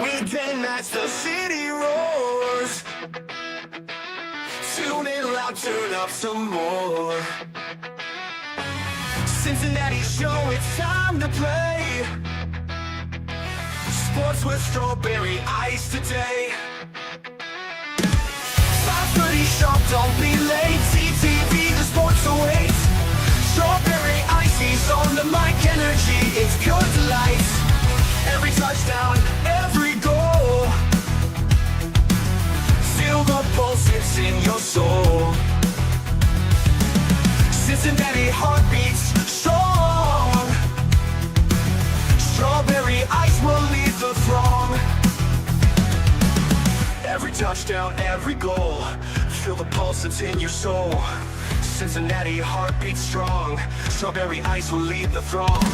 Weekend nights, the city roars. Tune in loud, turn up some more. Cincinnati show, it's time to play. Sports with strawberry ice today. 5:30 sharp, don't be late. CTV, the sports awaits. Strawberry icy's on the mic, energy, it's good delight. Every touchdown, every goal. Feel the pulse, it's in your soul. Cincinnati heartbeats strong. Strawberry ice will lead the throng. Every touchdown, every goal. Feel the pulse, it's in your soul. Cincinnati heartbeats strong. Strawberry ice will lead the throng.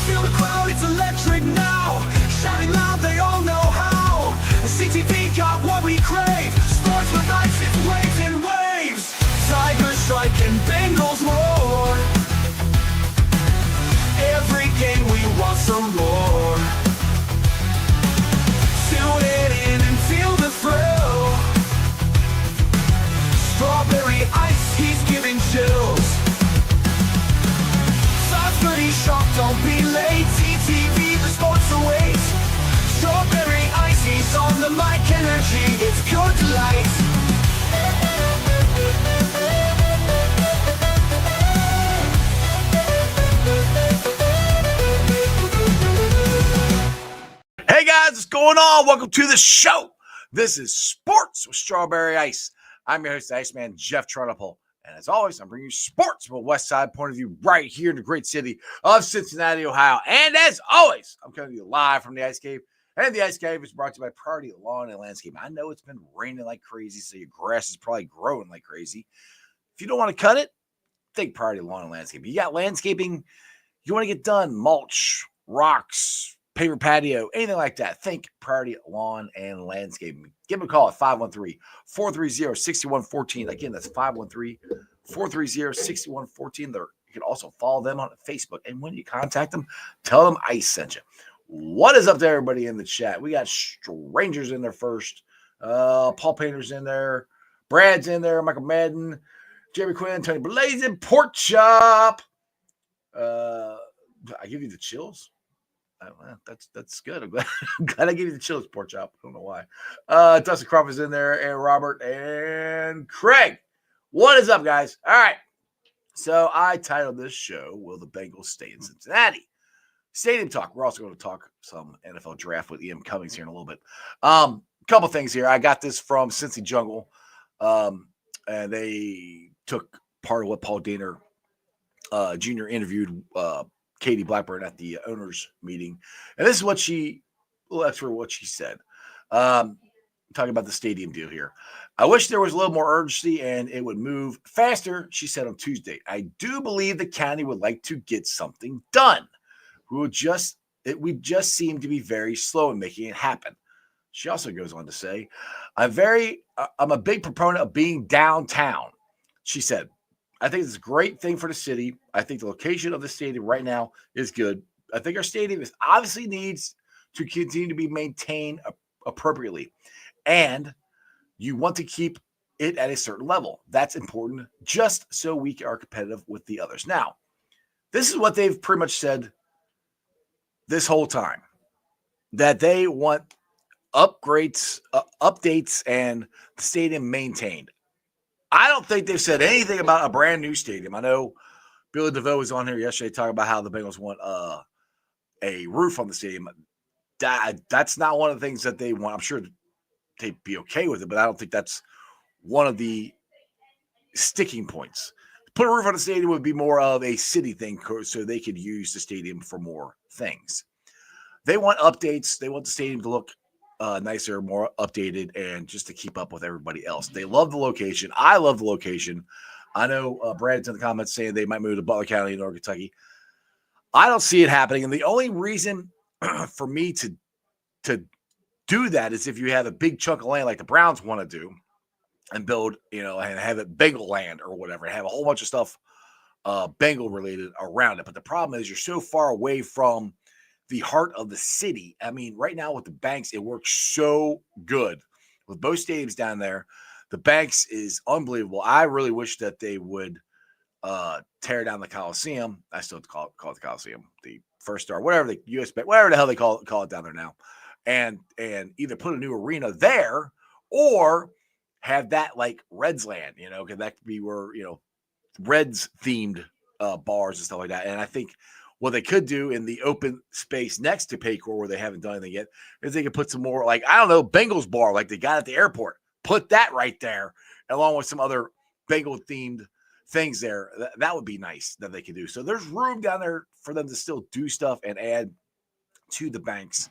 Feel the crowd, it's electric now. Shouting loud, they all know how. CTV got what we crave. Sports with ice, it's waves and waves. Tigers strike and Bengals roar. Every game we want some more. Tune it in and feel the thrill. Strawberry ice, he's giving chills. 5:30 sharp, don't be late. CTV, the sports awaits. Strawberry ice, he's on the mic, energy, it's pure delight. Hey guys, what's going on? Welcome to the show. This is Sports with Strawberry Ice. I'm your host, Iceman Jeff Trunapole. And as always, I'm bringing you sports from a West Side point of view right here in the great city of Cincinnati, Ohio. And as always, I'm coming to you live from the Ice Cave. And the Ice Cave is brought to you by Priority Lawn and Landscape. I know it's been raining like crazy, so your grass is probably growing like crazy. If you don't want to cut it, think Priority Lawn and Landscape. You got landscaping you want to get done, mulch, rocks, paper patio, anything like that. Think Priority Lawn and Landscaping. Give them a call at 513-430-6114. Again, that's 513-430-6114. You can also follow them on Facebook. And when you contact them, tell them I sent you. What is up to everybody in the chat? We got strangers in there first. Paul Painter's in there. Brad's in there. Michael Madden. Jeremy Quinn. Tony Blazin. Pork Chop. I give you the chills. That's good. I'm glad I gave you the chills, Pork Chop. I don't know why. Dustin Crawford is in there, and Robert and Craig. What is up, guys? All right. So I titled this show, Will the Bengals Stay in Cincinnati? Stadium talk. We're also going to talk some NFL draft with Ian Cummings here in a little bit. Couple things here. I got this from Cincy Jungle, and they took part of what Paul Dehner Jr. interviewed Katie Blackburn at the owners meeting. And this is what she said. Talking about the stadium deal here. I wish there was a little more urgency and it would move faster, she said on Tuesday. I do believe the county would like to get something done. We just seem to be very slow in making it happen. She also goes on to say, I'm a big proponent of being downtown. She said, I think it's a great thing for the city. I think the location of the stadium right now is good. I think our stadium obviously needs to continue to be maintained appropriately. And you want to keep it at a certain level. That's important just so we are competitive with the others. Now, this is what they've pretty much said this whole time, that they want upgrades, updates, and the stadium maintained. I don't think they've said anything about a brand new stadium. I know Billy DeVoe was on here yesterday talking about how the Bengals want a roof on the stadium. That's not one of the things that they want. I'm sure they'd be okay with it, but I don't think that's one of the sticking points. Put a roof on the stadium would be more of a city thing so they could use the stadium for more things. They want updates. They want the stadium to look nicer, more updated, and just to keep up with everybody else. They love the location. I love the location. I know Brad's in the comments saying they might move to Butler County in North Kentucky. I don't see it happening. And the only reason for me to do that is if you have a big chunk of land like the Browns want to do and build, and have it Bengal land or whatever, and have a whole bunch of stuff Bengal related around it. But the problem is you're so far away from the heart of the city. I mean, right now with the Banks, it works so good with both stadiums down there. The Banks is unbelievable. I really wish that they would tear down the Coliseum. I still call it the Coliseum, the First Star, whatever the US, whatever the hell they call it down there now, and either put a new arena there or have that like Reds land, because that could be where Reds themed bars and stuff like that. And I think what they could do in the open space next to Paycor, where they haven't done anything yet, is they could put some more, like, I don't know, Bengals bar like they got at the airport. Put that right there, along with some other Bengal themed things there. That would be nice that they could do. So there's room down there for them to still do stuff and add to the Banks.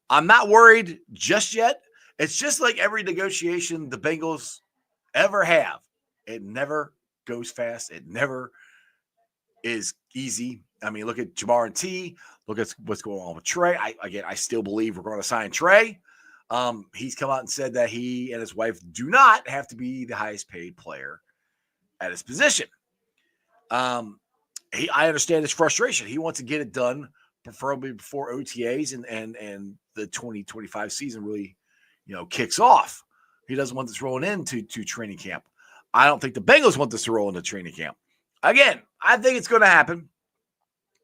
I'm not worried just yet. It's just like every negotiation the Bengals ever have. It never goes fast. It never is easy. I mean, look at Jamar and T. Look at what's going on with Trey. I still believe we're going to sign Trey. He's come out and said that he and his wife do not have to be the highest paid player at his position. I understand his frustration. He wants to get it done, preferably before OTAs and the 2025 season really, kicks off. He doesn't want this rolling into training camp. I don't think the Bengals want this to roll into training camp. Again, I think it's going to happen.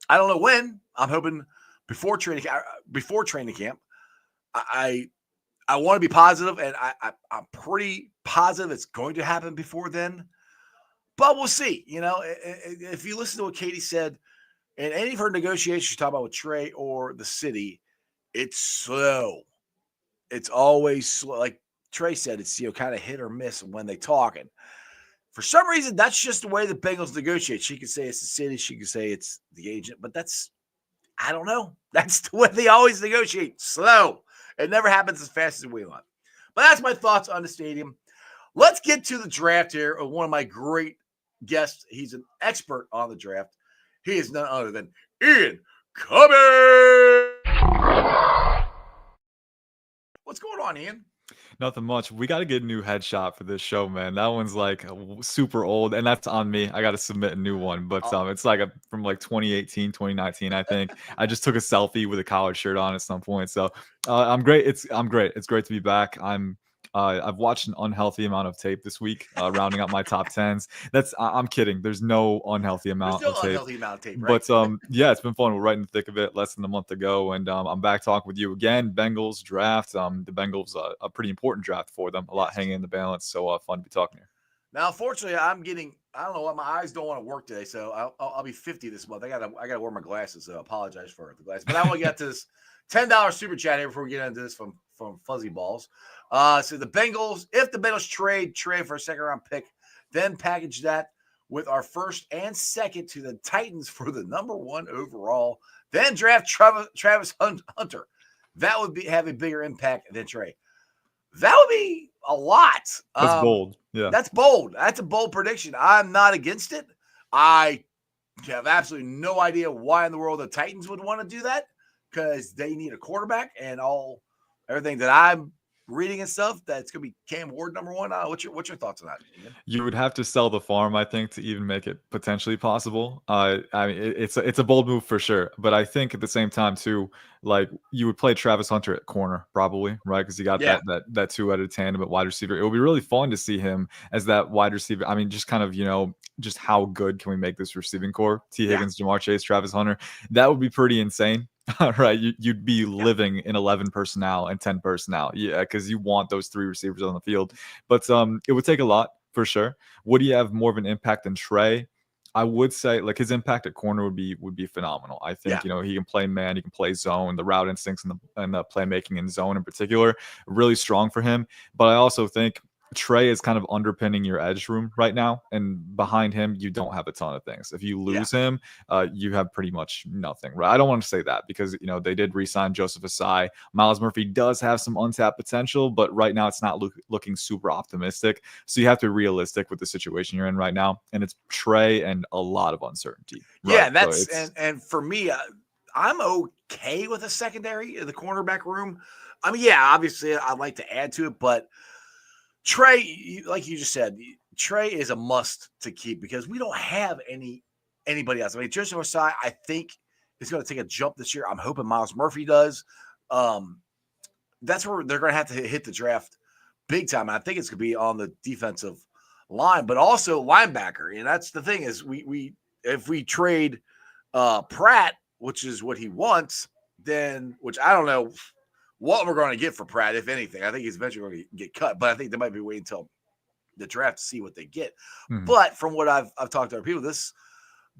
I don't know when. I'm hoping before training camp. I want to be positive, and I'm pretty positive it's going to happen before then. But we'll see. If you listen to what Katie said in any of her negotiations she talked about with Trey or the city, it's slow. It's always slow. Like Trey said, it's kind of hit or miss when they talk. And for some reason, that's just the way the Bengals negotiate. She could say it's the city. She could say it's the agent. But I don't know. That's the way they always negotiate. Slow. It never happens as fast as we want. But that's my thoughts on the stadium. Let's get to the draft here of one of my great guests. He's an expert on the draft. He is none other than Ian Cummings. What's going on, Ian? Nothing much. We got to get a new headshot for this show, man. That one's like super old, and that's on me. I got to submit a new one, but it's like from like 2018, 2019, I think. I just took a selfie with a collared shirt on at some point. So I'm great. I'm great. It's great to be back. I've watched an unhealthy amount of tape this week, rounding up my top 10s. I'm kidding. There's no unhealthy amount of tape. Right? But yeah, it's been fun. We're right in the thick of it, less than a month ago, and I'm back talking with you again. Bengals draft. The Bengals a pretty important draft for them. A lot hanging in the balance. So fun to be talking here. Now, unfortunately, I don't know what, my eyes don't want to work today, so I'll be 50 this month. I gotta wear my glasses, so I apologize for the glasses. But I want to get to this $10 super chat here before we get into this from Fuzzy Balls. So the Bengals, if the Bengals trade for a second round pick, then package that with our first and second to the Titans for the number 1 overall, then draft Travis Hunter. That would have a bigger impact than Trey. That would be a lot. That's bold. Yeah. That's bold. That's a bold prediction. I'm not against it. I have absolutely no idea why in the world the Titans would want to do that, because they need a quarterback, and everything that I'm reading and stuff, that's going to be Cam Ward number 1. What's your thoughts on that, Ian? You would have to sell the farm, I think, to even make it potentially possible. I mean, it's a bold move for sure, but I think at the same time too, like, you would play Travis Hunter at corner probably, right? Because you got that two-headed tandem at wide receiver. It would be really fun to see him as that wide receiver. I mean, just kind of, just how good can we make this receiving core? T. Higgins, Jamar Chase, Travis Hunter. That would be pretty insane. Right, you'd be living in 11 personnel and 10 personnel, because you want those 3 receivers on the field. But it would take a lot for sure. Would he have more of an impact than Trey? I would say, like, his impact at corner would be phenomenal. I think he can play man, he can play zone, the route instincts and the playmaking in zone in particular, really strong for him. But I also think Trey is kind of underpinning your edge room right now, and behind him you don't have a ton of things. If you lose him, you have pretty much nothing, right? I don't want to say that because they did re-sign Joseph Asai. Miles Murphy does have some untapped potential, but right now it's not looking super optimistic. So you have to be realistic with the situation you're in right now, and it's Trey and a lot of uncertainty. Right? Yeah, that's and for me, I'm okay with a secondary in the cornerback room. I mean, obviously I'd like to add to it, but Trey, like you just said, Trey is a must to keep because we don't have anybody else. I mean, Joseph Osai, I think, is going to take a jump this year. I'm hoping Miles Murphy does. That's where they're going to have to hit the draft big time. And I think it's going to be on the defensive line, but also linebacker. And that's the thing is if we trade Pratt, which is what he wants, then which I don't know what we're going to get for Pratt, if anything. I think he's eventually going to get cut, but I think they might be waiting until the draft to see what they get. But from what I've talked to other people, this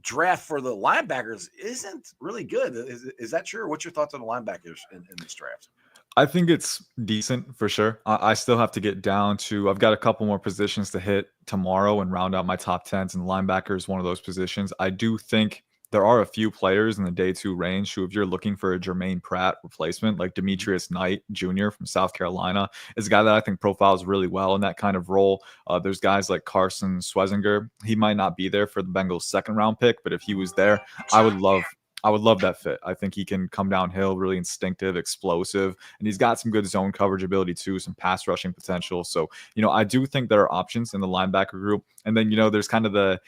draft for the linebackers isn't really good. Is that true? What's your thoughts on the linebackers in this draft? I think it's decent for sure. I still have to get down to, I've got a couple more positions to hit tomorrow and round out my top 10s, and linebacker is one of those positions. I do think there are a few players in the day 2 range who, if you're looking for a Jermaine Pratt replacement, like Demetrius Knight Jr. from South Carolina, is a guy that I think profiles really well in that kind of role. There's guys like Carson Schwezinger. He might not be there for the Bengals' 2nd round pick, but if he was there, I would love that fit. I think he can come downhill, really instinctive, explosive, and he's got some good zone coverage ability too, some pass rushing potential. So, I do think there are options in the linebacker group. And then, there's kind of the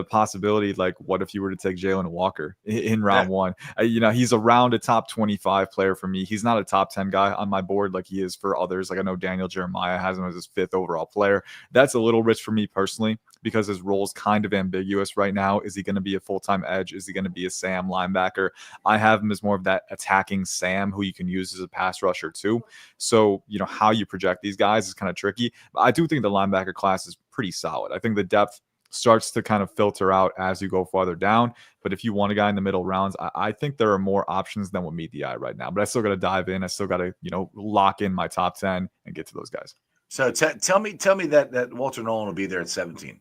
possibility, like, what if you were to take Jalen Walker in round 1? He's around a top 25 player for me. He's not a top 10 guy on my board like he is for others. Like, I know Daniel Jeremiah has him as his 5th overall player. That's a little rich for me personally, because his role is kind of ambiguous right now. Is he going to be a full-time edge? Is he going to be a Sam linebacker? I have him as more of that attacking Sam who you can use as a pass rusher too. So, how you project these guys is kind of tricky. But I do think the linebacker class is pretty solid. I think the depth starts to kind of filter out as you go farther down. But if you want a guy in the middle rounds, I think there are more options than what meet the eye right now. But I still got to dive in. I still got to, lock in my top 10 and get to those guys. So tell me that Walter Nolan will be there at 17.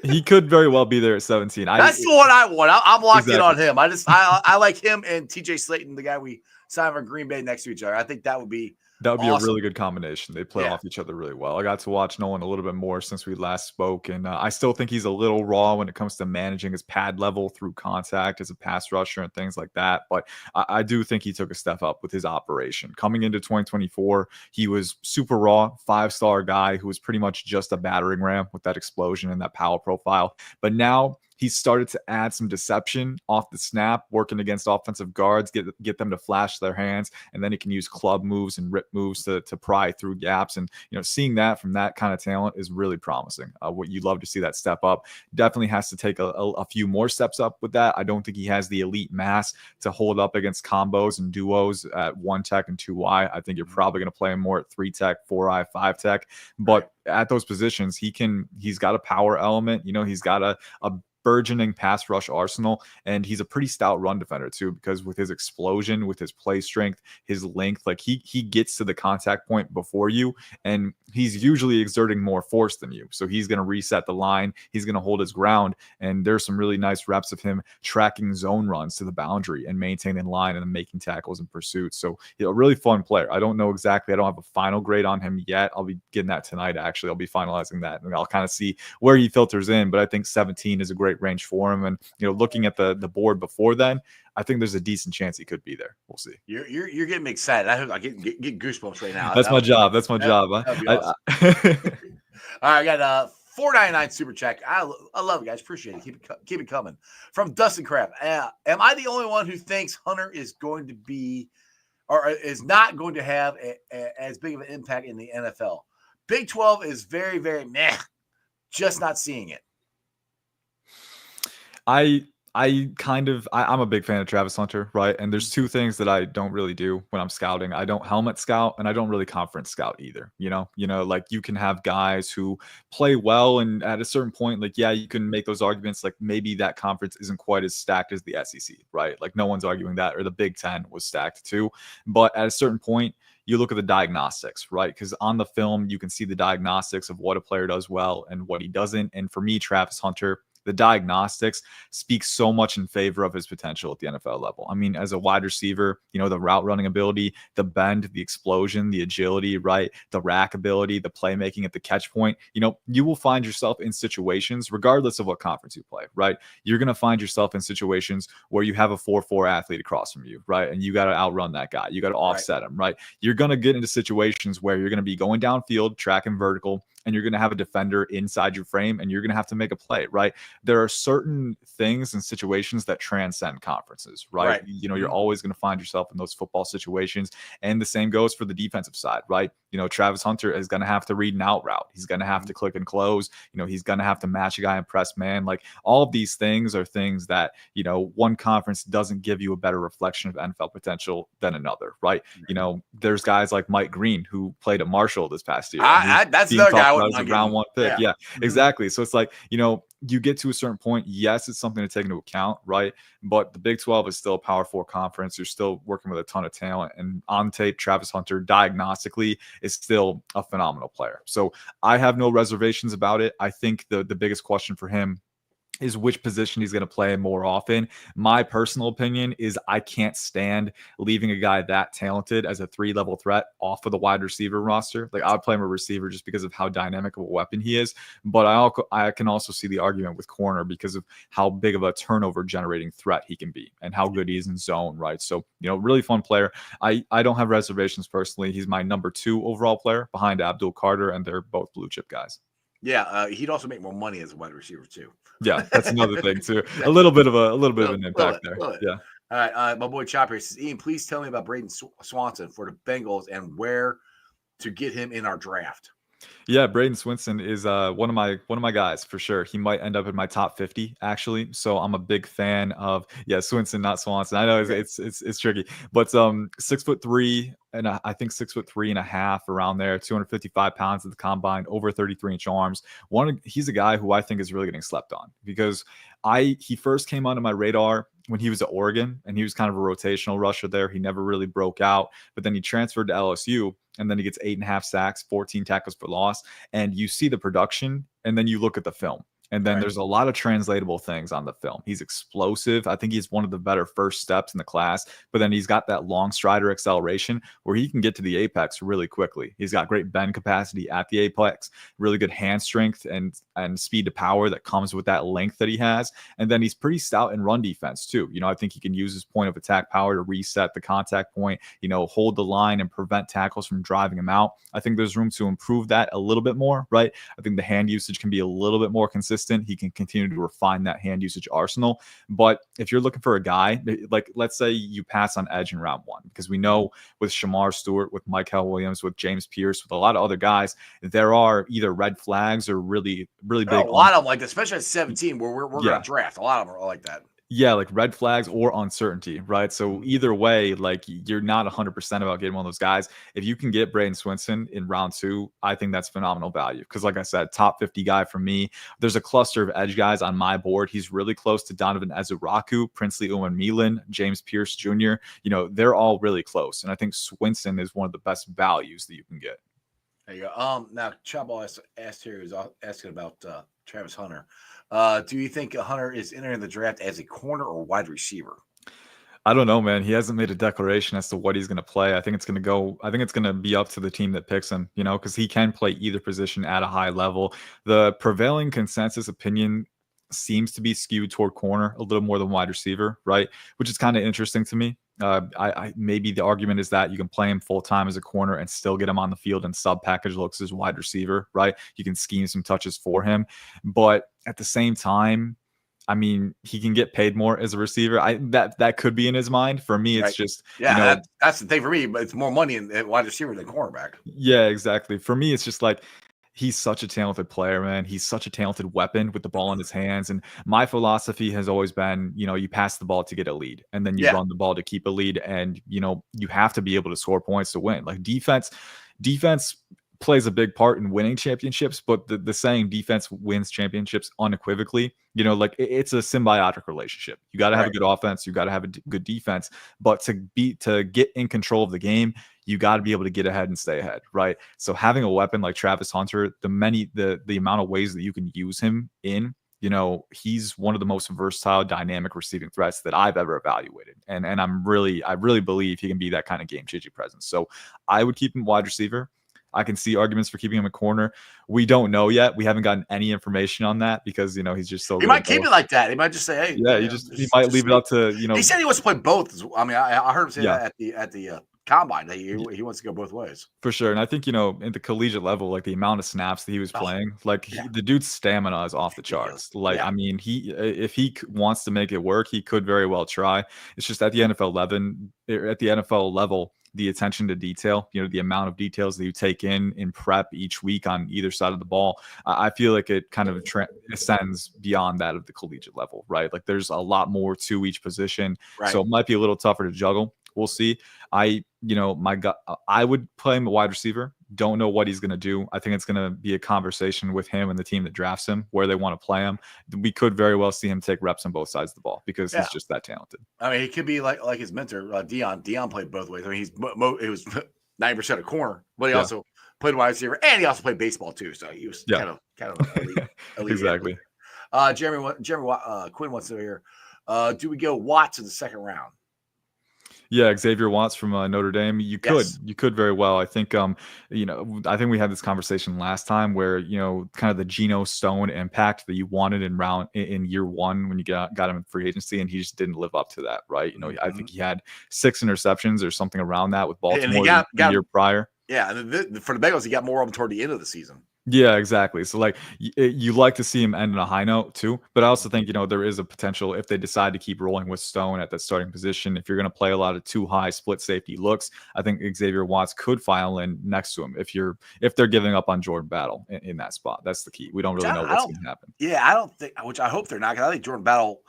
He could very well be there at 17. That's the one I want. I'm locked in on him. I like him and TJ Slayton, the guy we signed from Green Bay, next to each other. I think that would be awesome. A really good combination. They play off each other really well. I got to watch Nolan a little bit more since we last spoke, and I still think he's a little raw when it comes to managing his pad level through contact as a pass rusher and things like that. But I do think he took a step up with his operation. Coming into 2024, he was super raw, 5-star guy who was pretty much just a battering ram with that explosion and that power profile. But now he started to add some deception off the snap, working against offensive guards, get them to flash their hands, and then he can use club moves and rip moves to pry through gaps. And seeing that from that kind of talent is really promising. What you'd love to see that step up. Definitely has to take a few more steps up with that. I don't think he has the elite mass to hold up against combos and duos at 1 tech and 2Y. I think you're probably going to play him more at 3 tech, 4I, 5 tech, but at those positions, he's got a power element. He's got a burgeoning pass rush arsenal, and he's a pretty stout run defender too, because with his explosion, with his play strength, his length, like he gets to the contact point before you, and he's usually exerting more force than you. So he's going to reset the line, he's going to hold his ground, and there's some really nice reps of him tracking zone runs to the boundary and maintaining line and making tackles and pursuits. So a really fun player. I don't know exactly, I don't have a final grade on him yet. I'll be getting that tonight. Actually, I'll be finalizing that, and I'll kind of see where he filters in, but I think 17 is a great range for him. And looking at the board before then, I think there's a decent chance he could be there. We'll see. You're getting me excited. I get goosebumps right now. That's my job. That's my job. That'd be awesome. All right, I got $4.99 super check. I love it, guys. Appreciate it. Keep it coming. From Dustin Crab. Am I the only one who thinks Hunter is going to be, or is not going to have as big of an impact in the NFL? Big 12 is very, very meh. Just not seeing it. I'm a big fan of Travis Hunter, right? And there's 2 things that I don't really do when I'm scouting. I don't helmet scout, and I don't really conference scout either. Like you can have guys who play well, and at a certain point, like, yeah, you can make those arguments, like maybe that conference isn't quite as stacked as the SEC, right? Like no one's arguing that, or the Big Ten was stacked too. But at a certain point, you look at the diagnostics, right? Because on the film, you can see the diagnostics of what a player does well and what he doesn't. And for me, Travis Hunter, the diagnostics speak so much in favor of his potential at the NFL level. I mean, as a wide receiver, the route running ability, the bend, the explosion, the agility, right? The rack ability, the playmaking at the catch point, you will find yourself in situations, regardless of what conference you play, right? You're going to find yourself in situations where you have a 4-4 athlete across from you, right? And you got to outrun that guy. You got to offset him, right? You're going to get into situations where you're going to be going downfield, tracking vertical, and you're going to have a defender inside your frame, and you're going to have to make a play, right? There are certain things and situations that transcend conferences, right? You're always going to find yourself in those football situations, and the same goes for the defensive side, right? Travis Hunter is going to have to read an out route. He's going to have to click and close. He's going to have to match a guy and press man. Like, all of these things are things that, one conference doesn't give you a better reflection of NFL potential than another, right? There's guys like Mike Green who played at Marshall this past year. That's another guy was a round one pick. Yeah, exactly. So it's like, you get to a certain point. Yes, it's something to take into account, right? But the Big 12 is still a Power 4 conference. You're still working with a ton of talent. And on tape, Travis Hunter, diagnostically, is still a phenomenal player. So I have no reservations about it. I think the biggest question for him is which position he's going to play more often. My personal opinion is I can't stand leaving a guy that talented as a 3-level threat off of the wide receiver roster. Like, I'd play him a receiver just because of how dynamic of a weapon he is. But I can also see the argument with corner because of how big of a turnover generating threat he can be and how good he is in zone, right? So, really fun player. I don't have reservations personally. He's my number 2 overall player behind Abdul Carter, and they're both blue chip guys. Yeah, he'd also make more money as a wide receiver too. Yeah, that's another thing too. A little bit of an impact there. Yeah. All right, my boy Chopper says, Ian, please tell me about Braden Swanson for the Bengals and where to get him in our draft. Yeah, Braden Swinson is one of my guys for sure. He might end up in my top 50 actually. So I'm a big fan of Swinson, not Swanson. I know it's tricky, but 6'3" and I think 6'3.5" around there, 255 pounds at the combine, over 33-inch arms. He's a guy who I think is really getting slept on because he first came onto my radar when he was at Oregon, and he was kind of a rotational rusher there. He never really broke out, but then he transferred to LSU, and then he gets 8.5 sacks, 14 tackles for loss, and you see the production, and then you look at the film. And then there's a lot of translatable things on the film. He's explosive. I think he's one of the better first steps in the class, but then he's got that long strider acceleration where he can get to the apex really quickly. He's got great bend capacity at the apex, really good hand strength and speed to power that comes with that length that he has. And then he's pretty stout in run defense too. I think he can use his point of attack power to reset the contact point, hold the line and prevent tackles from driving him out. I think there's room to improve that a little bit more, right? I think the hand usage can be a little bit more consistent. He can continue to refine that hand usage arsenal. But if you're looking for a guy, like let's say you pass on edge in round 1, because we know with Shamar Stewart, with Michael Williams, with James Pierce, with a lot of other guys, there are either red flags or really big. A lot of them like, especially at 17, where we're going to draft. A lot of them are like that. Yeah, like red flags or uncertainty, right? So either way, like you're not 100% about getting one of those guys. If you can get Braden Swinson in round 2, I think that's phenomenal value. Because like I said, top 50 guy for me. There's a cluster of edge guys on my board. He's really close to Donovan Ezuraku, Princely Uwemilin, James Pierce Jr. They're all really close. And I think Swinson is one of the best values that you can get. There you go. Now, Chabo asked here, is asking about Travis Hunter. Do you think Hunter is entering the draft as a corner or wide receiver? I don't know, man. He hasn't made a declaration as to what he's going to play. I think it's going to be up to the team that picks him, because he can play either position at a high level. The prevailing consensus opinion seems to be skewed toward corner a little more than wide receiver, right? Which is kind of interesting to me. I maybe the argument is that you can play him full time as a corner and still get him on the field and sub package looks as wide receiver, right? You can scheme some touches for him, but at the same time, I mean, he can get paid more as a receiver. That could be in his mind. For me, it's just that's the thing for me. But it's more money in wide receiver than cornerback. Yeah, exactly. For me, it's just like, he's such a talented player, man. He's such a talented weapon with the ball in his hands. And my philosophy has always been, you pass the ball to get a lead, and then you run the ball to keep a lead. And, you have to be able to score points to win. Like defense plays a big part in winning championships, but the saying defense wins championships unequivocally, it's a symbiotic relationship. You got to have a good offense. You got to have a good defense, but to get in control of the game, you got to be able to get ahead and stay ahead, right? So having a weapon like Travis Hunter, the amount of ways that you can use him in, he's one of the most versatile, dynamic receiving threats that I've ever evaluated. And I really believe he can be that kind of game-changing presence. So I would keep him wide receiver. I can see arguments for keeping him a corner. We don't know yet. We haven't gotten any information on that because, he's just so good. He might keep it like that. He might just say, hey. Yeah, he might leave it up to, He said he wants to play both. I mean, I heard him say that at the combine. He wants to go both ways. For sure. And I think, in the collegiate level, like the amount of snaps that he was playing, like yeah. the dude's stamina is off the Ridiculous. charts. Like, Yeah. I mean, if he wants to make it work, he could very well try. It's just at the NFL level, the attention to detail, the amount of details that you take in prep each week on either side of the ball, I feel like it kind of ascends beyond that of the collegiate level, right? Like there's a lot more to each position. Right. So it might be a little tougher to juggle. We'll see. My gut, I would play him a wide receiver. Don't know what he's going to do. I think it's going to be a conversation with him and the team that drafts him where they want to play him. We could very well see him take reps on both sides of the ball because he's just that talented. I mean, he could be like his mentor, Dion. Dion played both ways. I mean, he was 90% a corner, but he also played wide receiver and he also played baseball too. So he was kind of elite Exactly. Jeremy Quinn wants to know here. Do we go Watts in the second round? Yeah, Xavier Watts from Notre Dame. You could very well. I think, I think we had this conversation last time where, kind of the Geno Stone impact that you wanted in year one when you got him in free agency, and he just didn't live up to that, right? I think he had 6 interceptions or something around that with Baltimore the year prior. Yeah, and for the Bengals, he got more of them toward the end of the season. Yeah, exactly. So like you like to see him end on a high note too, but I also think there is a potential if they decide to keep rolling with Stone at that starting position. If you're going to play a lot of too high split safety looks, I think Xavier Watts could file in next to him if they're giving up on Jordan Battle in that spot. That's the key. We don't really know what's going to happen. Yeah, I don't think, which I hope they're not. Because I think Jordan Battle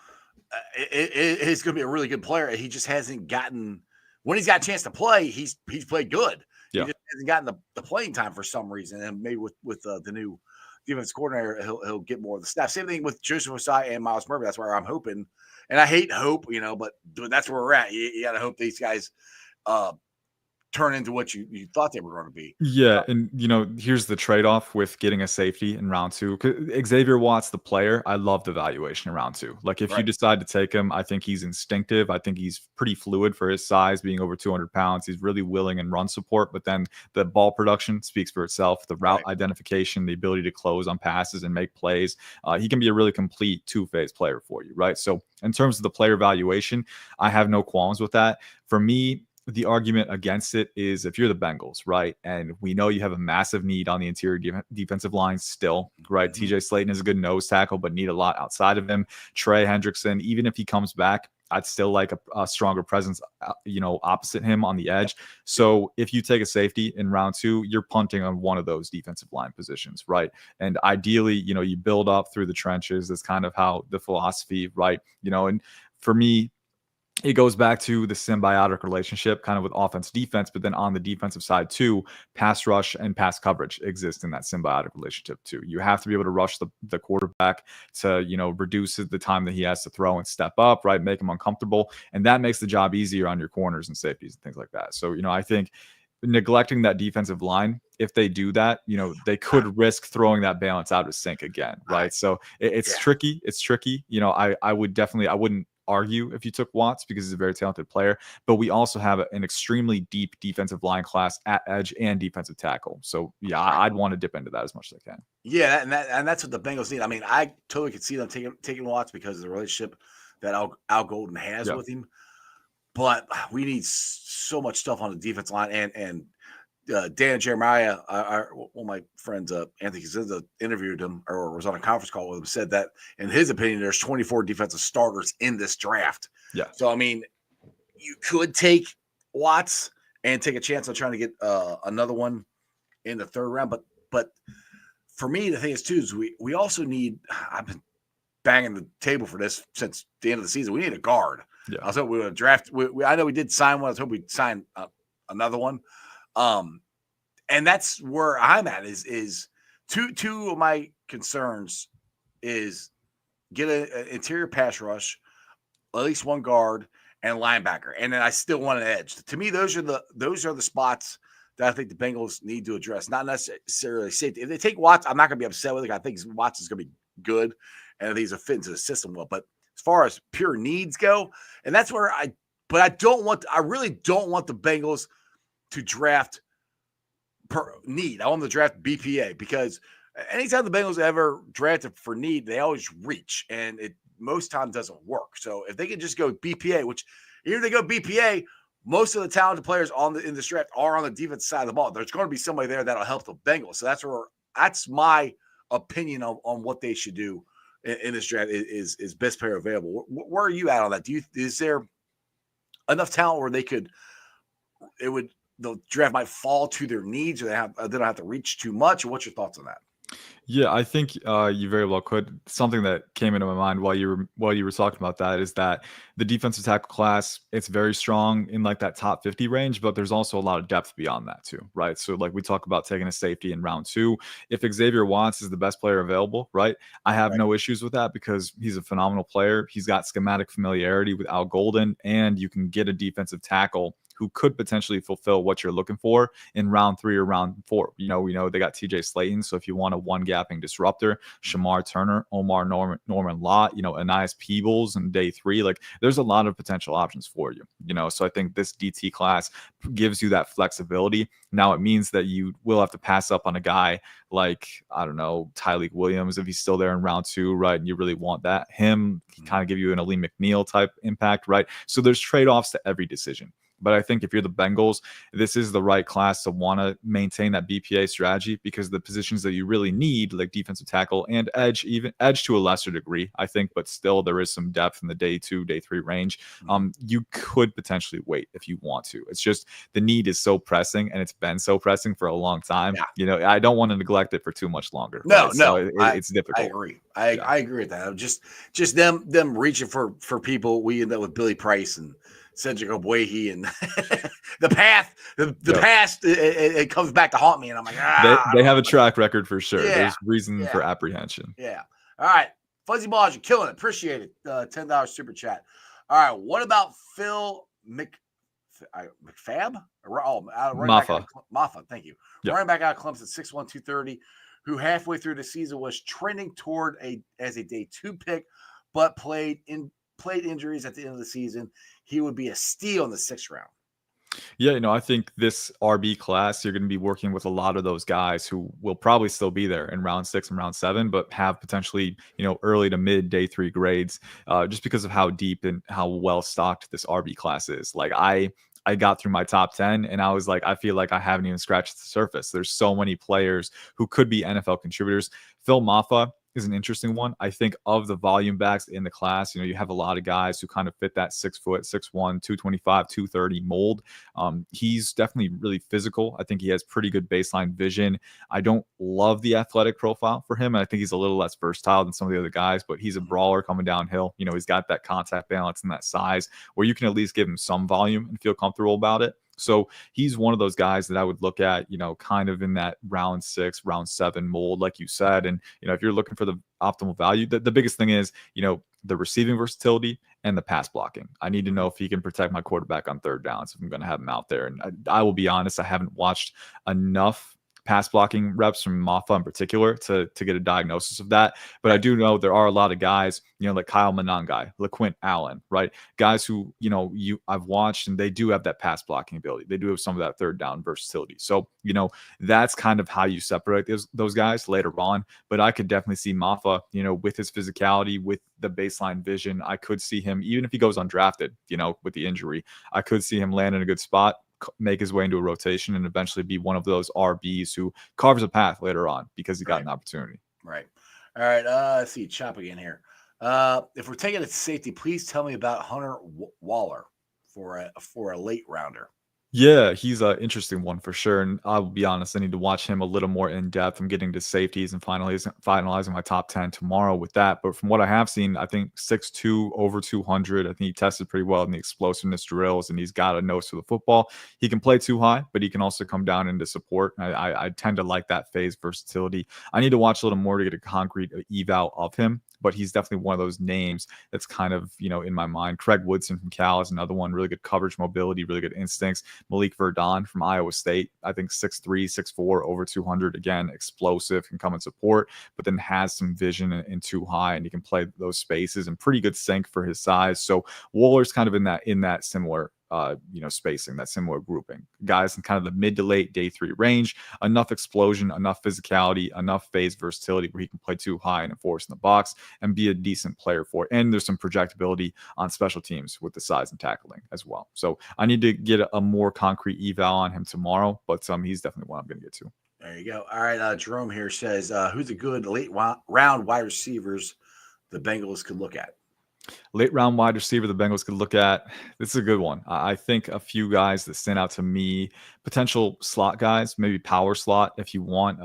is going to be a really good player. He just hasn't gotten when he's got a chance to play. He's played good. Yeah. He just hasn't gotten the playing time for some reason, and maybe with the new defense coordinator, he'll get more of the snaps. Same thing with Joseph Osai and Miles Murphy. That's where I'm hoping, and I hate hope, but that's where we're at. You got to hope these guys turn into what you thought they were going to be. Yeah, and here's the trade-off with getting a safety in round 2. Xavier Watts, the player, I love the valuation in round 2. Like if you decide to take him, I think he's instinctive. I think he's pretty fluid for his size, being over 200 pounds. He's really willing in run support, but then the ball production speaks for itself. The route identification, the ability to close on passes and make plays. He can be a really complete two-phase player for you, right? So in terms of the player valuation, I have no qualms with that. For me, the argument against it is if you're the Bengals, right? And we know you have a massive need on the interior defensive line still, right? Mm-hmm. TJ Slayton is a good nose tackle, but need a lot outside of him. Trey Hendrickson, even if he comes back, I'd still like a stronger presence, opposite him on the edge. So if you take a safety in round 2, you're punting on one of those defensive line positions, right? And ideally, you build up through the trenches. That's kind of how the philosophy, right? And for me, it goes back to the symbiotic relationship kind of with offense defense, but then on the defensive side too, pass rush and pass coverage exist in that symbiotic relationship too. You have to be able to rush the quarterback to, reduce the time that he has to throw and step up, right? Make him uncomfortable. And that makes the job easier on your corners and safeties and things like that. So, I think neglecting that defensive line, if they do that, they could risk throwing that balance out of sync again, right? So it's tricky. It's tricky. I wouldn't argue if you took Watts because he's a very talented player, but we also have an extremely deep defensive line class at edge and defensive tackle. So yeah, I'd want to dip into that as much as I can. Yeah, and that's what the Bengals need. I mean, I totally could see them taking Watts because of the relationship that Al Golden has with him. But we need so much stuff on the defense line, and Dan Jeremiah, one of my friends, Anthony Kazinza, interviewed him or was on a conference call with him, said that in his opinion, there's 24 defensive starters in this draft. Yeah. So, I mean, you could take Watts and take a chance on trying to get another one in the third round. But for me, the thing is, too, is we also need – I've been banging the table for this since the end of the season. We need a guard. Yeah. I was hoping we would draft – I know we did sign one. I was hoping we'd sign another one. And that's where I'm at is two of my concerns is get an interior pass rush, at least one guard and linebacker. And then I still want an edge. To me, those are the spots that I think the Bengals need to address, not necessarily safety. If they take Watts, I'm not going to be upset with it. I think Watts is going to be good and I think he's a fit into the system well. But as far as pure needs go, and that's where I really don't want the Bengals to draft per need. I want them to draft BPA because anytime the Bengals ever drafted for need, they always reach, and it most times doesn't work. So if they could just go BPA, which even if they go BPA, most of the talented players in this draft are on the defense side of the ball. There's going to be somebody there that'll help the Bengals. So that's my opinion on what they should do in this draft is best player available. Where are you at on that? Is there enough talent where the draft might fall to their needs, or they don't have to reach too much? Or what's your thoughts on that? Yeah, I think you very well could. Something that came into my mind while you were talking about that is that the defensive tackle class, it's very strong in like that top 50 range, but there's also a lot of depth beyond that too, right? So like we talk about taking a safety in round 2. If Xavier Watts is the best player available, right? I have no issues with that because he's a phenomenal player. He's got schematic familiarity with Al Golden, and you can get a defensive tackle who could potentially fulfill what you're looking for in round 3 or round 4. We know they got TJ Slayton. So if you want a one-gapping disruptor, Shamar Turner, Omar Norman Lott, Anais Peebles in day 3, like there's a lot of potential options for you, So I think this DT class gives you that flexibility. Now it means that you will have to pass up on a guy like, I don't know, Tyleek Williams, if he's still there in round 2, right? And you really want that. Him kind of give you an Ali McNeil type impact, right? So there's trade-offs to every decision. But I think if you're the Bengals, this is the right class to want to maintain that BPA strategy, because the positions that you really need, like defensive tackle and edge, even edge to a lesser degree, I think, but still there is some depth in the day 2, day 3 range. You could potentially wait if you want to. It's just the need is so pressing, and it's been so pressing for a long time. Yeah. I don't want to neglect it for too much longer. No, right? no, it's difficult. I agree. I agree with that. Just them reaching for people. We end up with Billy Price and Cedric Ogbuehi and the past, it comes back to haunt me, and I'm like, they have a track record for sure. Yeah, there's reason for apprehension. Yeah. All right, Fuzzy Balls, you're killing it. Appreciate it. $10 super chat. All right, what about Phil McFab? Maffa. Thank you. Yep. Running back out of Clemson, 6'1", 230, who halfway through the season was trending toward as a day 2 pick, but played injuries at the end of the season. He would be a steal in the 6th round. Yeah, I think this RB class, you're going to be working with a lot of those guys who will probably still be there in round 6 and round 7, but have potentially, early to mid day 3 grades, just because of how deep and how well stocked this RB class is. Like I got through my top 10 and I was like, I feel like I haven't even scratched the surface. There's so many players who could be NFL contributors. Phil Maffa is an interesting one. I think of the volume backs in the class, you have a lot of guys who kind of fit that 6 foot, 6'1", 225, 230 mold. He's definitely really physical. I think he has pretty good baseline vision. I don't love the athletic profile for him. And I think he's a little less versatile than some of the other guys, but he's a brawler coming downhill. He's got that contact balance and that size where you can at least give him some volume and feel comfortable about it. So he's one of those guys that I would look at, kind of in that round 6, round 7 mold, like you said. And, if you're looking for the optimal value, the biggest thing is, the receiving versatility and the pass blocking. I need to know if he can protect my quarterback on 3rd downs if I'm going to have him out there. And I will be honest, I haven't watched enough pass blocking reps from Maffa in particular to get a diagnosis of that. But I do know there are a lot of guys, like Kyle Monangai, LaQuint Allen, right? Guys who, I've watched, and they do have that pass blocking ability. They do have some of that 3rd down versatility. So, that's kind of how you separate those guys later on. But I could definitely see Maffa, with his physicality, with the baseline vision. I could see him, even if he goes undrafted, with the injury, I could see him land in a good spot, make his way into a rotation, and eventually be one of those RBs who carves a path later on because he got an opportunity. Right. All right. Let's see. Chop again here. If we're taking it to safety, please tell me about Hunter Waller for a late rounder. Yeah, he's an interesting one for sure. And I'll be honest, I need to watch him a little more in depth. I'm getting to safeties and finalizing my top 10 tomorrow with that. But from what I have seen, I think 6'2", over 200. I think he tested pretty well in the explosiveness drills, and he's got a nose for the football. He can play too high, but he can also come down into support. I tend to like that phase versatility. I need to watch a little more to get a concrete eval of him, but he's definitely one of those names that's kind of, in my mind. Craig Woodson from Cal is another one. Really good coverage mobility, really good instincts. Malik Verdon from Iowa State, I think 6'3", 6'4", over 200. Again, explosive, can come in support, but then has some vision and too high, and he can play those spaces and pretty good sync for his size. So Waller's kind of in that similar spacing, that similar grouping. Guys in kind of the mid to late day 3 range, enough explosion, enough physicality, enough phase versatility where he can play too high and enforce in the box and be a decent player for it. And there's some projectability on special teams with the size and tackling as well. So I need to get a more concrete eval on him tomorrow, but he's definitely one I'm going to get to. There you go. All right. Jerome here says, who's a good late round wide receivers the Bengals could look at? Late round wide receiver the Bengals could look at. This is a good one. I think a few guys that stand out to me, potential slot guys, maybe power slot if you want,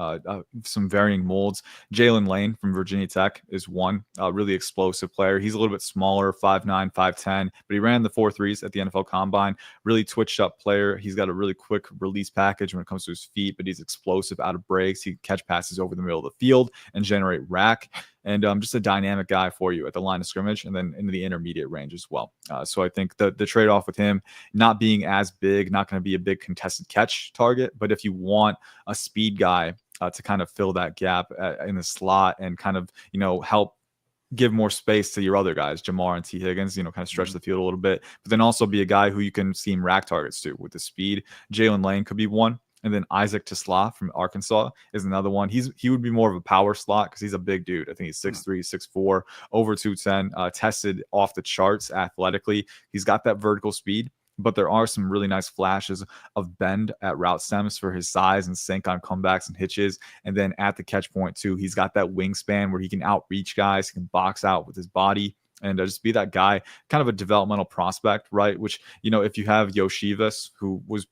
some varying molds. Jalen Lane from Virginia Tech is one, really explosive player. He's a little bit smaller, 5'9", 5'10", but he ran the 4.3s at the NFL Combine. Really twitched up player. He's got a really quick release package when it comes to his feet, but he's explosive out of breaks. He can catch passes over the middle of the field and generate rack. And just a dynamic guy for you at the line of scrimmage and then into the intermediate range as well. So I think the trade-off with him not being as big, not going to be a big contested catch target, but if you want a speed guy to kind of fill that gap in the slot and kind of, help give more space to your other guys, Jamar and T. Higgins, kind of stretch the field a little bit, but then also be a guy who you can seam rack targets to with the speed. Jalen Lane could be one. And then Isaac Tesla from Arkansas is another one. He would be more of a power slot because he's a big dude. I think he's 6'3", 6'4", over 210, tested off the charts athletically. He's got that vertical speed, but there are some really nice flashes of bend at route stems for his size and sink on comebacks and hitches. And then at the catch point too, he's got that wingspan where he can outreach guys, he can box out with his body. And just be that guy, kind of a developmental prospect, right? Which, if you have Yoshivas, who was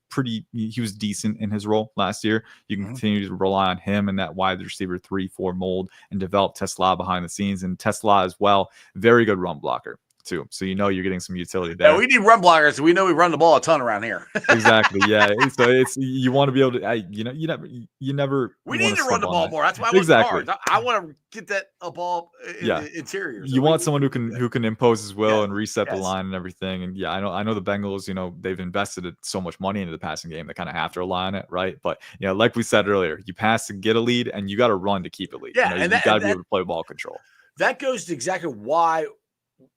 he was decent in his role last year, you can continue to rely on him in that wide receiver 3-4 mold and develop Tesla behind the scenes. And Tesla as well, very good run blocker too. So you're getting some utility there. Yeah, we need run blockers. We know we run the ball a ton around here. Exactly. Yeah. So it's you want to be able to. You never. We need to run the ball more. That's why I want exactly. I want to get that ball in the interior. So you want someone who can impose his will and reset the line and everything. And I know the Bengals. They've invested so much money into the passing game. They kind of have to rely on it, right? But like we said earlier, you pass to get a lead, and you got to run to keep a lead. Yeah, you got to be able to play ball control. That goes to exactly why.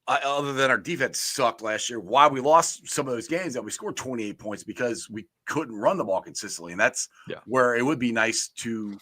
Other than our defense sucked last year, why we lost some of those games that we scored 28 points because we couldn't run the ball consistently. And that's where it would be nice to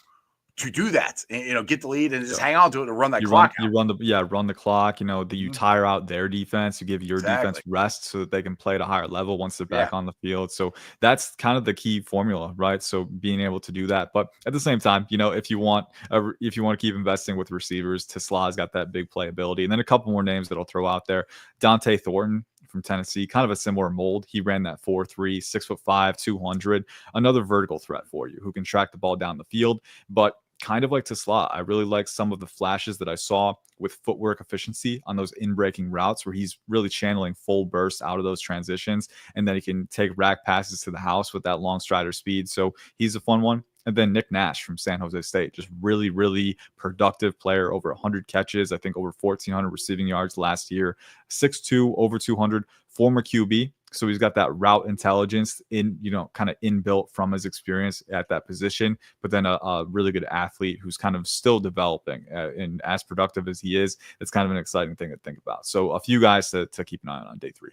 do that and, get the lead and just hang on to it and run that clock out. You run the clock, you tire out their defense, you give your defense rest so that they can play at a higher level once they're back on the field. So that's kind of the key formula, right? So being able to do that. But at the same time, if you want to keep investing with receivers, Tesla's got that big playability. And then a couple more names that I'll throw out there. Dante Thornton from Tennessee, kind of a similar mold. He ran that 4.3, 6'5", 200, another vertical threat for you who can track the ball down the field, but kind of like Tesla. I really like some of the flashes that I saw with footwork efficiency on those in-breaking routes where he's really channeling full bursts out of those transitions, and then he can take rack passes to the house with that long strider speed. So he's a fun one. And then Nick Nash from San Jose State, just really, really productive player, over 100 catches, I think over 1,400 receiving yards last year, 6'2", over 200, former QB. So he's got that route intelligence kind of inbuilt from his experience at that position, but then a really good athlete who's kind of still developing and as productive as he is. It's kind of an exciting thing to think about. So a few guys to keep an eye on day 3.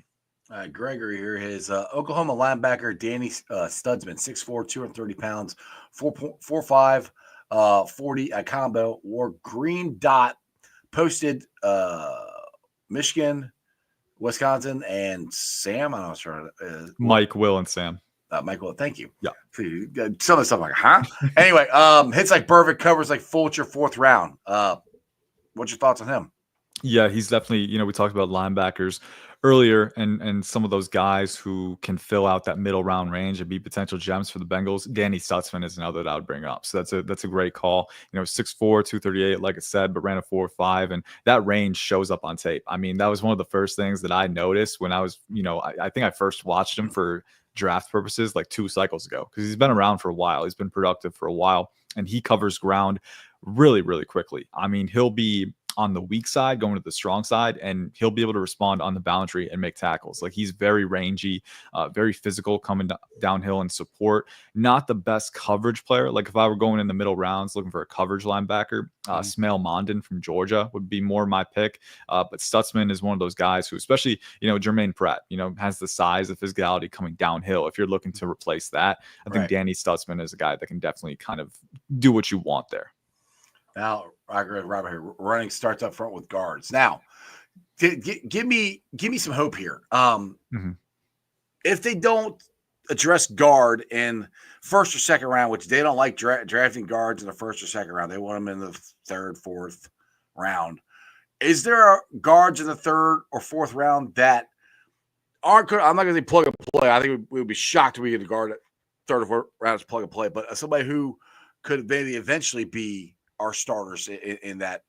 Gregory here, his Oklahoma linebacker, Danny Studsman, 6'4", 230 pounds, 4.45, 40 at combo, wore green dot, posted Michigan, Wisconsin, and Sam. I don't know. Mike, Will, and Sam. Mike Will, thank you. Yeah. Some of the stuff like, Anyway, hits like perfect, covers like Fulcher, 4th round. What's your thoughts on him? Yeah, he's definitely, we talked about linebackers earlier and some of those guys who can fill out that middle round range and be potential gems for the Bengals. Danny Stutzman is another that I would bring up. So that's a great call. 6'4", 238, like I said, but ran a 4.5, and that range shows up on tape. I mean, that was one of the first things that I noticed when I was, I think I first watched him for draft purposes like 2 cycles ago, because he's been around for a while. He's been productive for a while, and he covers ground really, really quickly. I mean, he'll be on the weak side, going to the strong side, and he'll be able to respond on the boundary and make tackles. Like, he's very rangy, very physical, coming downhill and support. Not the best coverage player. Like, if I were going in the middle rounds looking for a coverage linebacker, Smail Mondin from Georgia would be more my pick. But Stutzman is one of those guys who, especially, Jermaine Pratt, has the size, the physicality coming downhill. If you're looking to replace that, I think Danny Stutzman is a guy that can definitely kind of do what you want there. Now, Robert here, running starts up front with guards. Now, give me some hope here. If they don't address guard in first or second round, which they don't like drafting guards in the first or second round, they want them in the third, fourth round. Is there guards in the third or fourth round that aren't good? I'm not going to say plug and play. I think we would be shocked if we get a guard at third or fourth round as plug and play, but somebody who could maybe eventually be our starters in that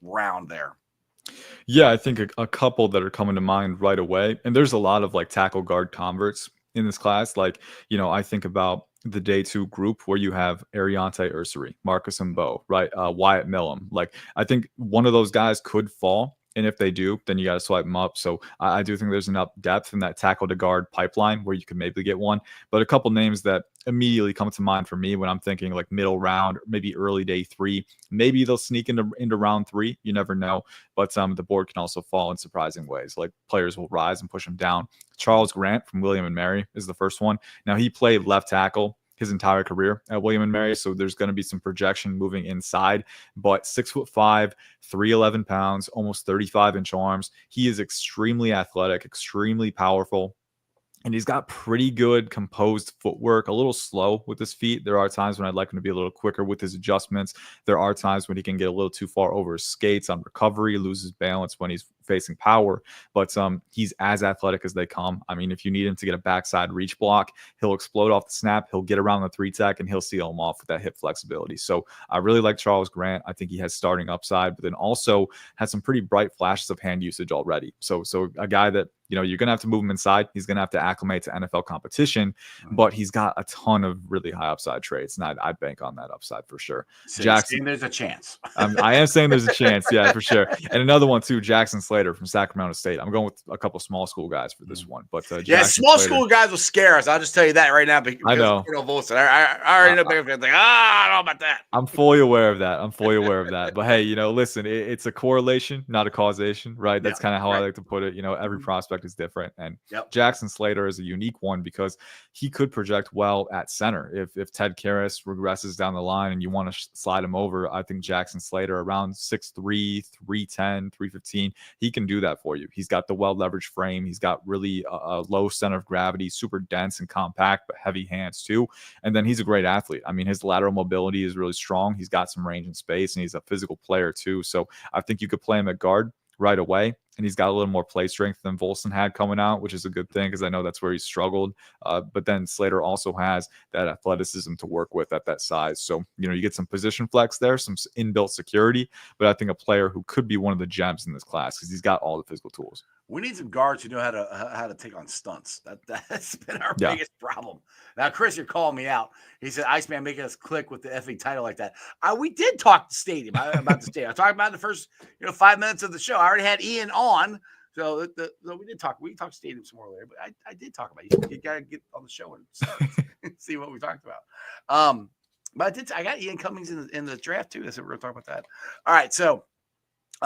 round there. Yeah, I think a couple that are coming to mind right away, and there's a lot of like tackle guard converts in this class. Like, I think about the day 2 group where you have Ariante Ursary, Marcus Mbo, right? Wyatt Millum. Like, I think one of those guys could fall. And if they do, then you got to swipe them up. So I do think there's enough depth in that tackle to guard pipeline where you could maybe get one. But a couple names that immediately come to mind for me when I'm thinking like middle round, maybe early day 3, maybe they'll sneak into round 3. You never know. But the board can also fall in surprising ways. Like, players will rise and push them down. Charles Grant from William and Mary is the first one. Now, he played left tackle his entire career at William and Mary, so there's going to be some projection moving inside. But 6'5", 311 pounds, almost 35-inch arms. He is extremely athletic, extremely powerful. And he's got pretty good composed footwork, a little slow with his feet. There are times when I'd like him to be a little quicker with his adjustments. There are times when he can get a little too far over his skates on recovery, loses balance when he's facing power. But he's as athletic as they come. I mean, if you need him to get a backside reach block, he'll explode off the snap. He'll get around the 3-tech, and he'll seal him off with that hip flexibility. So I really like Charles Grant. I think he has starting upside, but then also has some pretty bright flashes of hand usage already. So a guy that, you're going to have to move him inside. He's going to have to acclimate to NFL competition, but he's got a ton of really high upside traits, and I'd bank on that upside for sure. So Jackson, there's a chance. I am saying there's a chance, yeah, for sure. And another one too, Jackson Slater from Sacramento State. I'm going with a couple small school guys for this one, but small school guys will scare us. I'll just tell you that right now. Because I know. I already know Bengals fans like, I don't know about that. I'm fully aware of that. But hey, listen, it's a correlation, not a causation, right? That's kind of how I like to put it. Every prospect is different, and Jackson Slater is a unique one because he could project well at center. If Ted Karras regresses down the line and you want to slide him over, I think Jackson Slater around 6'3", 310, 315, he can do that for you. He's got the well-leveraged frame. He's got really a low center of gravity, super dense and compact, but heavy hands too. And then he's a great athlete. I mean, his lateral mobility is really strong. He's got some range in space, and he's a physical player too. So I think you could play him at guard right away. And he's got a little more play strength than Volson had coming out, which is a good thing because I know that's where he struggled. But then Slater also has that athleticism to work with at that size. So, you get some position flex there, some inbuilt security, but I think a player who could be one of the gems in this class because he's got all the physical tools. We need some guards who know how to take on stunts. That's been our biggest problem. Now, Chris, you're calling me out. He said, Iceman making us click with the FA title like that. We did talk to Stadium about the stadium. I talked about it in the first 5 minutes of the show. I already had Ian on. So we did talk. We can talk Stadium some more later, but I did talk about it. You got to get on the show and see what we talked about. But I got Ian Cummings in the draft too. So we're going to talk about that. All right. So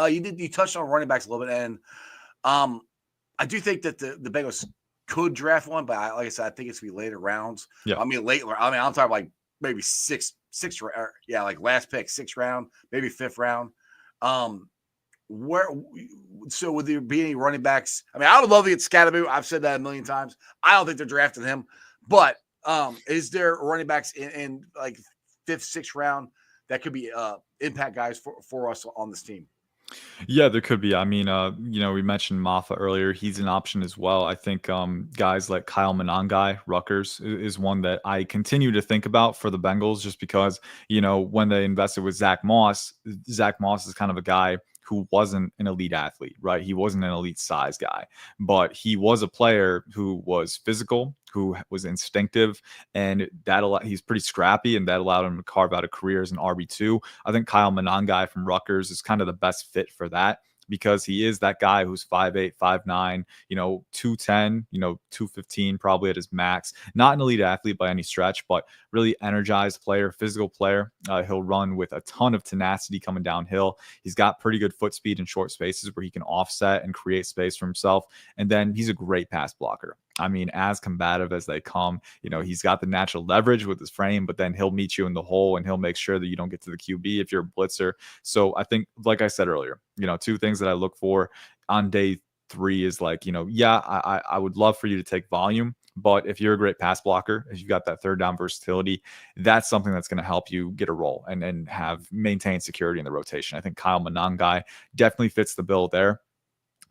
you touched on running backs a little bit, and I do think that the Bengals could draft one, but like I said, I think it's gonna be later rounds. Yeah. I'm talking like maybe six, like last pick, 6th round, maybe 5th round. So would there be any running backs? I mean, I would love to get Scatterbo. I've said that a million times. I don't think they're drafting him, but is there running backs in like 5th, 6th round that could be impact guys for us on this team? Yeah, there could be. I mean, we mentioned Maffa earlier. He's an option as well. I think guys like Kyle Monangai, Rutgers, is one that I continue to think about for the Bengals just because, when they invested with Zach Moss is kind of a guy who wasn't an elite athlete, right? He wasn't an elite size guy, but he was a player who was physical, who was instinctive, and he's pretty scrappy, and that allowed him to carve out a career as an RB2. I think Kyle Monangai from Rutgers is kind of the best fit for that, because he is that guy who's 5'8", 5'9", 210, 215 probably at his max. Not an elite athlete by any stretch, but really energized player, physical player. He'll run with a ton of tenacity coming downhill. He's got pretty good foot speed in short spaces where he can offset and create space for himself. And then he's a great pass blocker. I mean, as combative as they come, he's got the natural leverage with his frame, but then he'll meet you in the hole and he'll make sure that you don't get to the QB if you're a blitzer. So I think, like I said earlier, two things that I look for on day 3 is like, I would love for you to take volume, but if you're a great pass blocker, if you've got that third down versatility, that's something that's going to help you get a role and have maintain security in the rotation. I think Kyle Monangai definitely fits the bill there.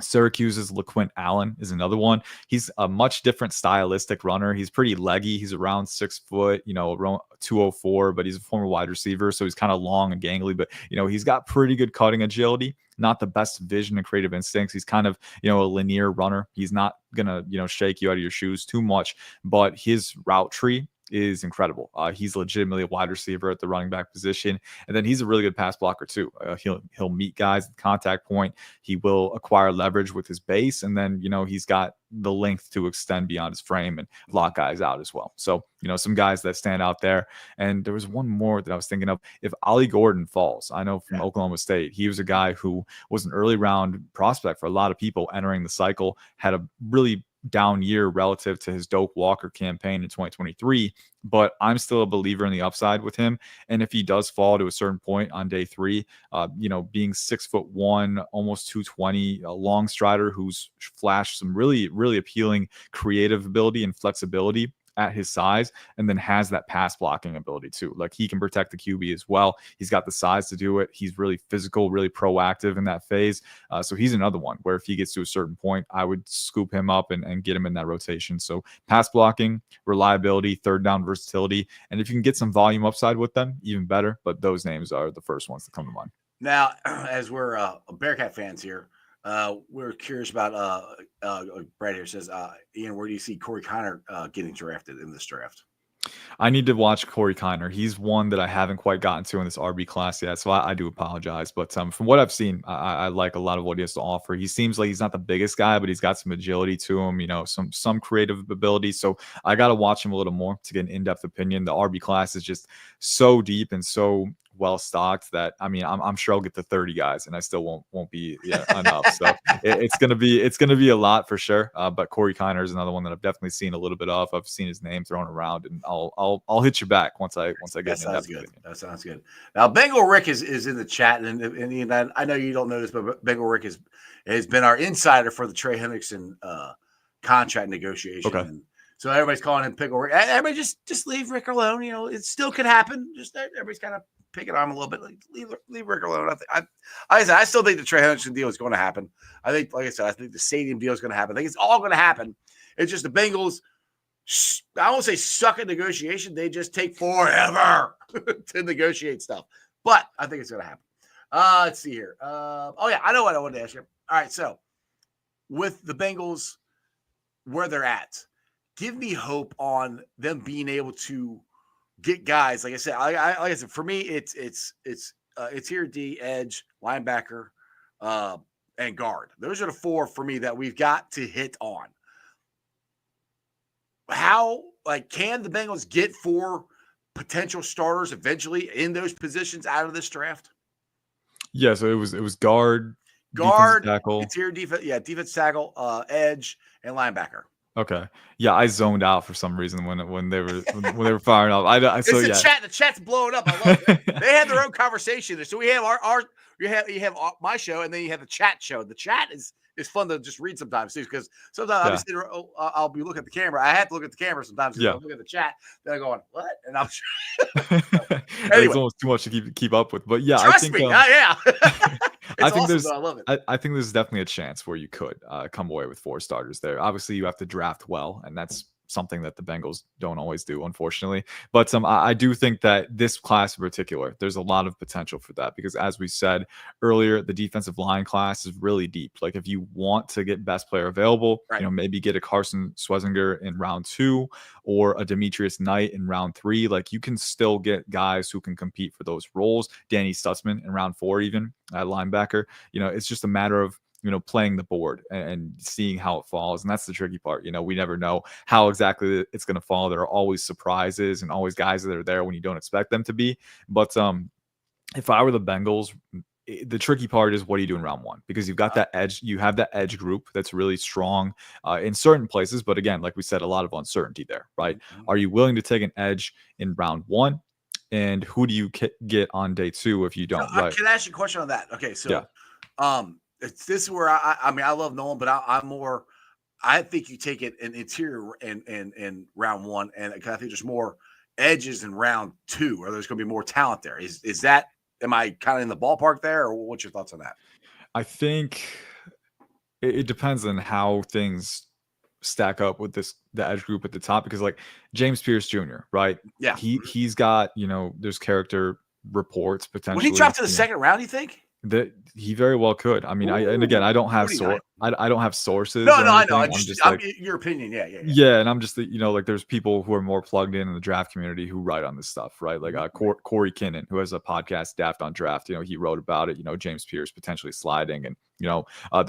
Syracuse's LaQuint Allen is another one. He's a much different stylistic runner. He's pretty leggy. He's around 6 foot, around 204, but he's a former wide receiver, so he's kind of long and gangly, but he's got pretty good cutting agility, not the best vision and creative instincts. He's kind of, a linear runner. He's not gonna, shake you out of your shoes too much, but his route tree is incredible. He's legitimately a wide receiver at the running back position, and then he's a really good pass blocker too. He'll meet guys at the contact point. He will acquire leverage with his base, and then he's got the length to extend beyond his frame and lock guys out as well. So some guys that stand out there. And there was one more that I was thinking of. If Ollie Gordon falls, I know from Oklahoma State, he was a guy who was an early round prospect for a lot of people entering the cycle, had a really down year relative to his Doak Walker campaign in 2023, but I'm still a believer in the upside with him. And if he does fall to a certain point on day 3, being 6'1", almost 220, a long strider who's flashed some really, really appealing creative ability and flexibility at his size, and then has that pass blocking ability too. Like, he can protect the QB as well. He's got the size to do it. He's really physical, really proactive in that phase. So he's another one where if he gets to a certain point, I would scoop him up and get him in that rotation. So pass blocking, reliability, third down versatility, and if you can get some volume upside with them, even better. But those names are the first ones that come to mind. Now, as we're Bearcat fans here, we're curious about Brad here says, Ian, where do you see Corey Kiner getting drafted in this draft? I need to watch Corey Kiner. He's one that I haven't quite gotten to in this RB class yet, so I do apologize. But from what I've seen, I like a lot of what he has to offer. He seems like he's not the biggest guy, but he's got some agility to him, some creative ability. So I got to watch him a little more to get an in-depth opinion. The RB class is just so deep and so well stocked that I'm sure I'll get to 30 guys and I still won't be enough. So it's gonna be a lot for sure. But Corey Kiner is another one that I've definitely seen a little bit of. I've seen his name thrown around, and I'll hit you back once I get. That sounds good. That sounds good. Now Bengal Rick is in the chat, and I know you don't know this, but Bengal Rick has been our insider for the Trey Hendrickson contract negotiation. Okay. And so everybody's calling him Pickle Rick. Everybody just leave Rick alone. It still could happen. Just everybody's kind of picking on him a little bit. Like, leave Rick alone. I still think the Trey Hendrickson deal is going to happen. I think, like I said, I think the stadium deal is going to happen. I think it's all going to happen. It's just the Bengals, I won't say suck at negotiation. They just take forever to negotiate stuff. But I think it's going to happen. Let's see here. I know what I wanted to ask you. All right, so with the Bengals, where they're at, give me hope on them being able to get guys. Like I said, for me, it's here, D, edge, linebacker, and guard. Those are the 4 for me that we've got to hit on. How, can the Bengals get 4 potential starters eventually in those positions out of this draft? Yeah, so it was guard, tackle, interior defense, defense tackle, edge, and linebacker. Okay. Yeah, I zoned out for some reason when they were firing up. The chat's blowing up. I love it. They had their own conversation. So we have you have my show, and then you have the chat show. The chat is fun to just read sometimes too, because sometimes obviously I'll be looking at the camera. I have to look at the camera sometimes. I look at the chat, then I'm going, what? And I'm anyway. It's almost too much to keep up with. But yeah, trust me. I think awesome, I love it. I think there's definitely a chance where you could come away with 4 starters there. Obviously, you have to draft well, and that's something that the Bengals don't always do, unfortunately. But I do think that this class in particular, there's a lot of potential for that because, as we said earlier, the defensive line class is really deep. Like if you want to get best player available, Right. maybe get a Carson Schwarzenegger in round 2 or a Demetrius Knight in round 3. Like you can still get guys who can compete for those roles. Danny Stutzman in round 4, even at linebacker. It's just a matter of playing the board and seeing how it falls. And that's the tricky part. We never know how exactly it's going to fall. There are always surprises and always guys that are there when you don't expect them to be. But if I were the Bengals, the tricky part is what do you do in round 1? Because you've got that edge. You have that edge group that's really strong in certain places. But again, like we said, a lot of uncertainty there, right? Mm-hmm. Are you willing to take an edge in round 1? And who do you get on day 2 if you don't? So, right. Can I ask you a question on that? Okay, so Yeah. this is where I mean I love Nolan, but I'm more. I think you take it in interior in round 1, and I think there's more edges in round 2, or there's going to be more talent there. Is that? Am I kind of in the ballpark there, or what's your thoughts on that? I think it depends on how things stack up with the edge group at the top, because like James Pierce Jr., right? Yeah, He's got there's character reports potentially. Would he drop to the second round? You think? That he very well could. I mean, and again, I don't have I don't have sources. No, or I know. anything. I'm just like, your opinion. Yeah, and I'm just like there's people who are more plugged in the draft community who write on this stuff, right? Like Corey Kinnan, who has a podcast, Daft on Draft. He wrote about it. James Pierce potentially sliding, and there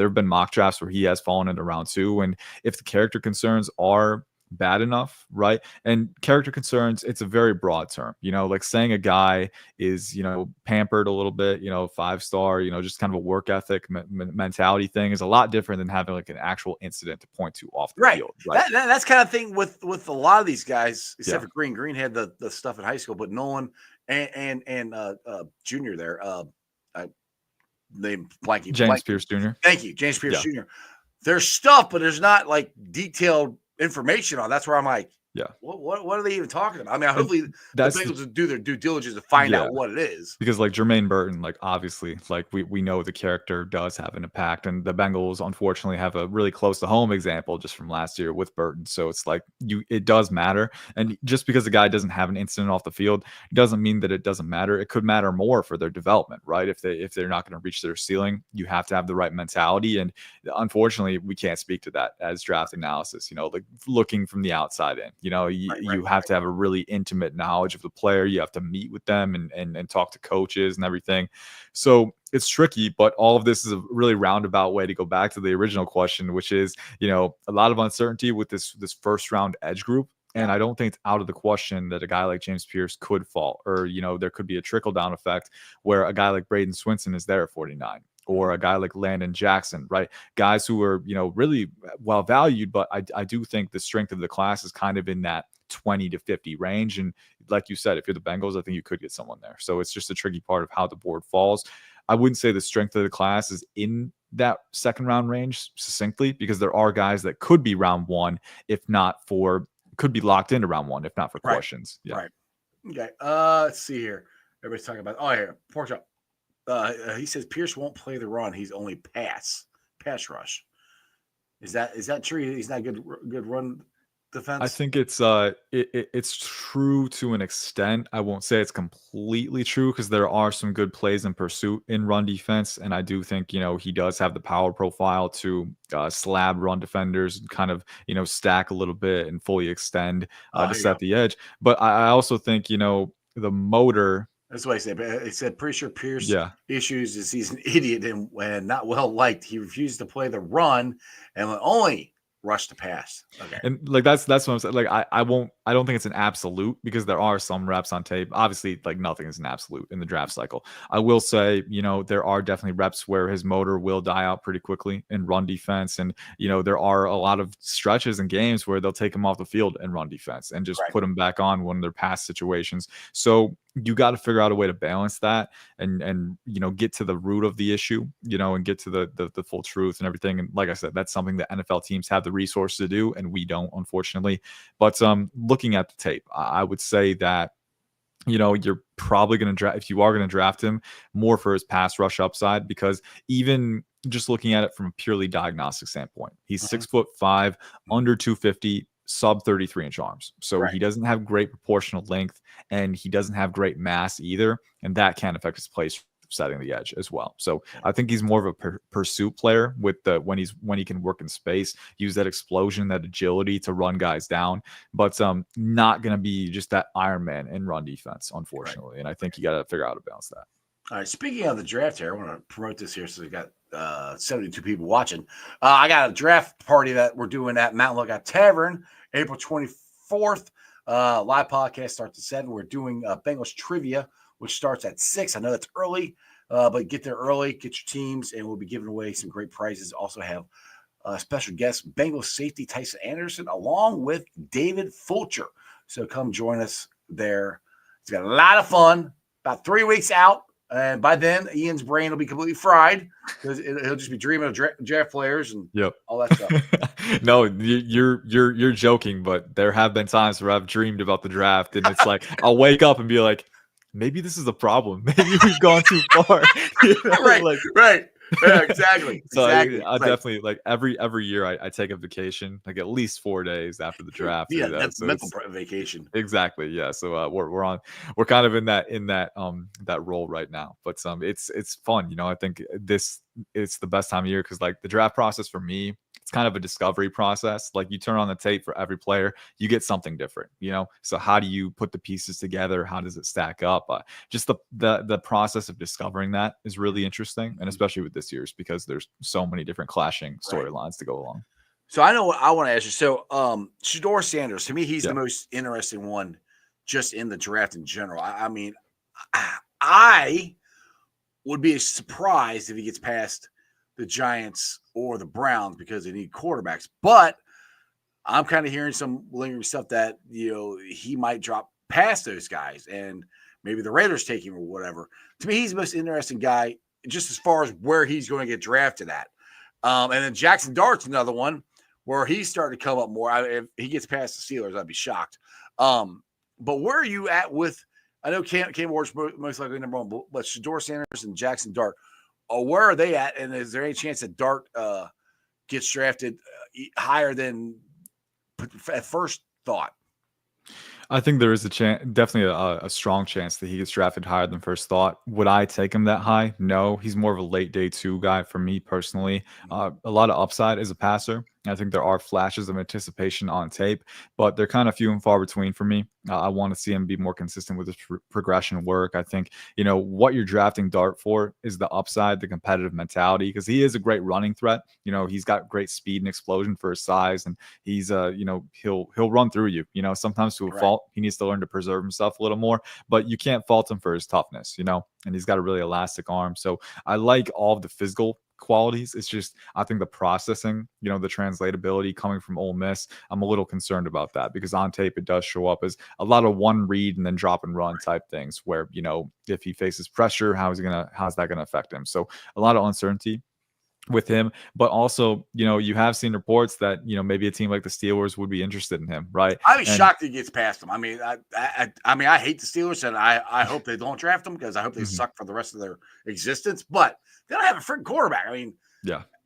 have been mock drafts where he has fallen into round 2, and if the character concerns are bad enough, right? And character concerns, it's a very broad term, like saying a guy is, pampered a little bit, 5-star, just kind of a work ethic mentality thing is a lot different than having like an actual incident to point to off the field. Right. That's kind of thing with a lot of these guys, except for Green. Green had the stuff in high school, but Nolan and Junior there, name blanking. James Pierce Jr. Thank you, James Pierce Jr. There's stuff, but there's not like detailed information on. That's where I'm like, what are they even talking about? I mean, hopefully the Bengals will do their due diligence to find out what it is. Because like Jermaine Burton, like obviously, like we know the character does have an impact, and the Bengals unfortunately have a really close to home example just from last year with Burton. So it's like it does matter, and just because the guy doesn't have an incident off the field doesn't mean that it doesn't matter. It could matter more for their development, right? If they're not going to reach their ceiling, you have to have the right mentality, and unfortunately, we can't speak to that as draft analysis. Like looking from the outside in, you have to have a really intimate knowledge of the player. You have to meet with them and talk to coaches and everything. So it's tricky, but all of this is a really roundabout way to go back to the original question, which is, a lot of uncertainty with this first round edge group. And I don't think it's out of the question that a guy like James Pierce could fall, or, there could be a trickle down effect where a guy like Braden Swinson is there at 49. Or a guy like Landon Jackson, right? Guys who are, really well valued, but I do think the strength of the class is kind of in that 20 to 50 range. And like you said, if you're the Bengals, I think you could get someone there. So it's just a tricky part of how the board falls. I wouldn't say the strength of the class is in that second round range succinctly, because there are guys that could be round 1, could be locked into round 1, if not for questions. Yeah. Right. Okay. Let's see here. Everybody's talking about, here, pork chop. He says Pierce won't play the run. He's only pass rush. Is that true? He's not good run defense. I think it's it's true to an extent. I won't say it's completely true, because there are some good plays in pursuit in run defense, and I do think he does have the power profile to slab run defenders and kind of stack a little bit and fully extend to set the edge. But I also think the motor. That's what I said. But he said, pretty sure Pierce issues is he's an idiot and not well liked. He refused to play the run and will only rush to pass. Okay. And like that's what I'm saying. Like I don't think it's an absolute, because there are some reps on tape. Obviously, like nothing is an absolute in the draft cycle. I will say, there are definitely reps where his motor will die out pretty quickly in run defense. And, there are a lot of stretches and games where they'll take him off the field in run defense and just put him back on when they're pass situations. So you got to figure out a way to balance that and get to the root of the issue, and get to the full truth and everything. And like I said, that's something that NFL teams have the resources to do, and we don't, unfortunately. But looking at the tape, I would say that you're probably going to draft, if you are going to draft him, more for his pass rush upside, because even just looking at it from a purely diagnostic standpoint, he's 6'5", under 250, sub 33-inch arms. So Right. he doesn't have great proportional length, and he doesn't have great mass either. And that can affect his place setting the edge as well. So I think he's more of a pursuit player with the when he can work in space, use that explosion, that agility to run guys down, but not going to be just that Iron Man in run defense, unfortunately. Right. And I think you got to figure out how to balance that. All right. Speaking of the draft here, I want to promote this here. So we got 72 people watching. I got a draft party that we're doing at Mountain Lookout Tavern, April 24th. Live podcast starts at 7. We're doing Bengals trivia, which starts at 6. I know that's early, but get there early, get your teams, and we'll be giving away some great prizes. Also have special guest Bengals safety Tyson Anderson, along with David Fulcher. So come join us there. It's got a lot of fun. About 3 weeks out. And by then, Ian's brain will be completely fried because he'll just be dreaming of draft players and all that stuff. No, you're joking, but there have been times where I've dreamed about the draft, and it's like I'll wake up and be like, maybe this is a problem. Maybe we've gone too far. Right. Yeah, exactly. So exactly. I definitely like every year I take a vacation, like at least 4 days after the draft. Yeah, that's mental vacation. Exactly. Yeah. So we're kind of in that role right now. But it's fun. I think it's the best time of year because like the draft process for me, it's kind of a discovery process. Like you turn on the tape for every player, you get something different, So how do you put the pieces together? How does it stack up? Just the process of discovering that is really interesting. And especially with this year's because there's so many different clashing storylines to go along. So I know what I want to ask you. So Shedeur Sanders, to me, he's the most interesting one just in the draft in general. I mean, I would be surprised if he gets past the Giants or the Browns because they need quarterbacks. But I'm kind of hearing some lingering stuff that, he might drop past those guys and maybe the Raiders take him or whatever. To me, he's the most interesting guy just as far as where he's going to get drafted at. And then Jackson Dart's another one where he's starting to come up more. If he gets past the Steelers, I'd be shocked. But where are you at with, I know Cam Ward's most likely number one, but Shedeur Sanders and Jackson Dart, where are they at? And is there any chance that Dart gets drafted higher than at first thought? I think there is a chance, definitely a strong chance that he gets drafted higher than first thought. Would I take him that high? No, he's more of a late day 2 guy for me personally. A lot of upside as a passer. I think there are flashes of anticipation on tape, but they're kind of few and far between for me. I want to see him be more consistent with his progression work. I think, what you're drafting Dart for is the upside, the competitive mentality, because he is a great running threat. He's got great speed and explosion for his size, and he's, he'll run through you. Sometimes to a fault, he needs to learn to preserve himself a little more, but you can't fault him for his toughness, and he's got a really elastic arm. So I like all of the physical qualities. It's just, I think the processing, the translatability coming from Ole Miss, I'm a little concerned about that because on tape, it does show up as a lot of one read and then drop and run type things where, if he faces pressure, how's that going to affect him? So a lot of uncertainty with him, but also, you have seen reports that, maybe a team like the Steelers would be interested in him, right? I'd be shocked if he gets past them. I mean, I hate the Steelers and I hope they don't draft them because I hope they suck for the rest of their existence, but they don't have a freaking quarterback. I mean,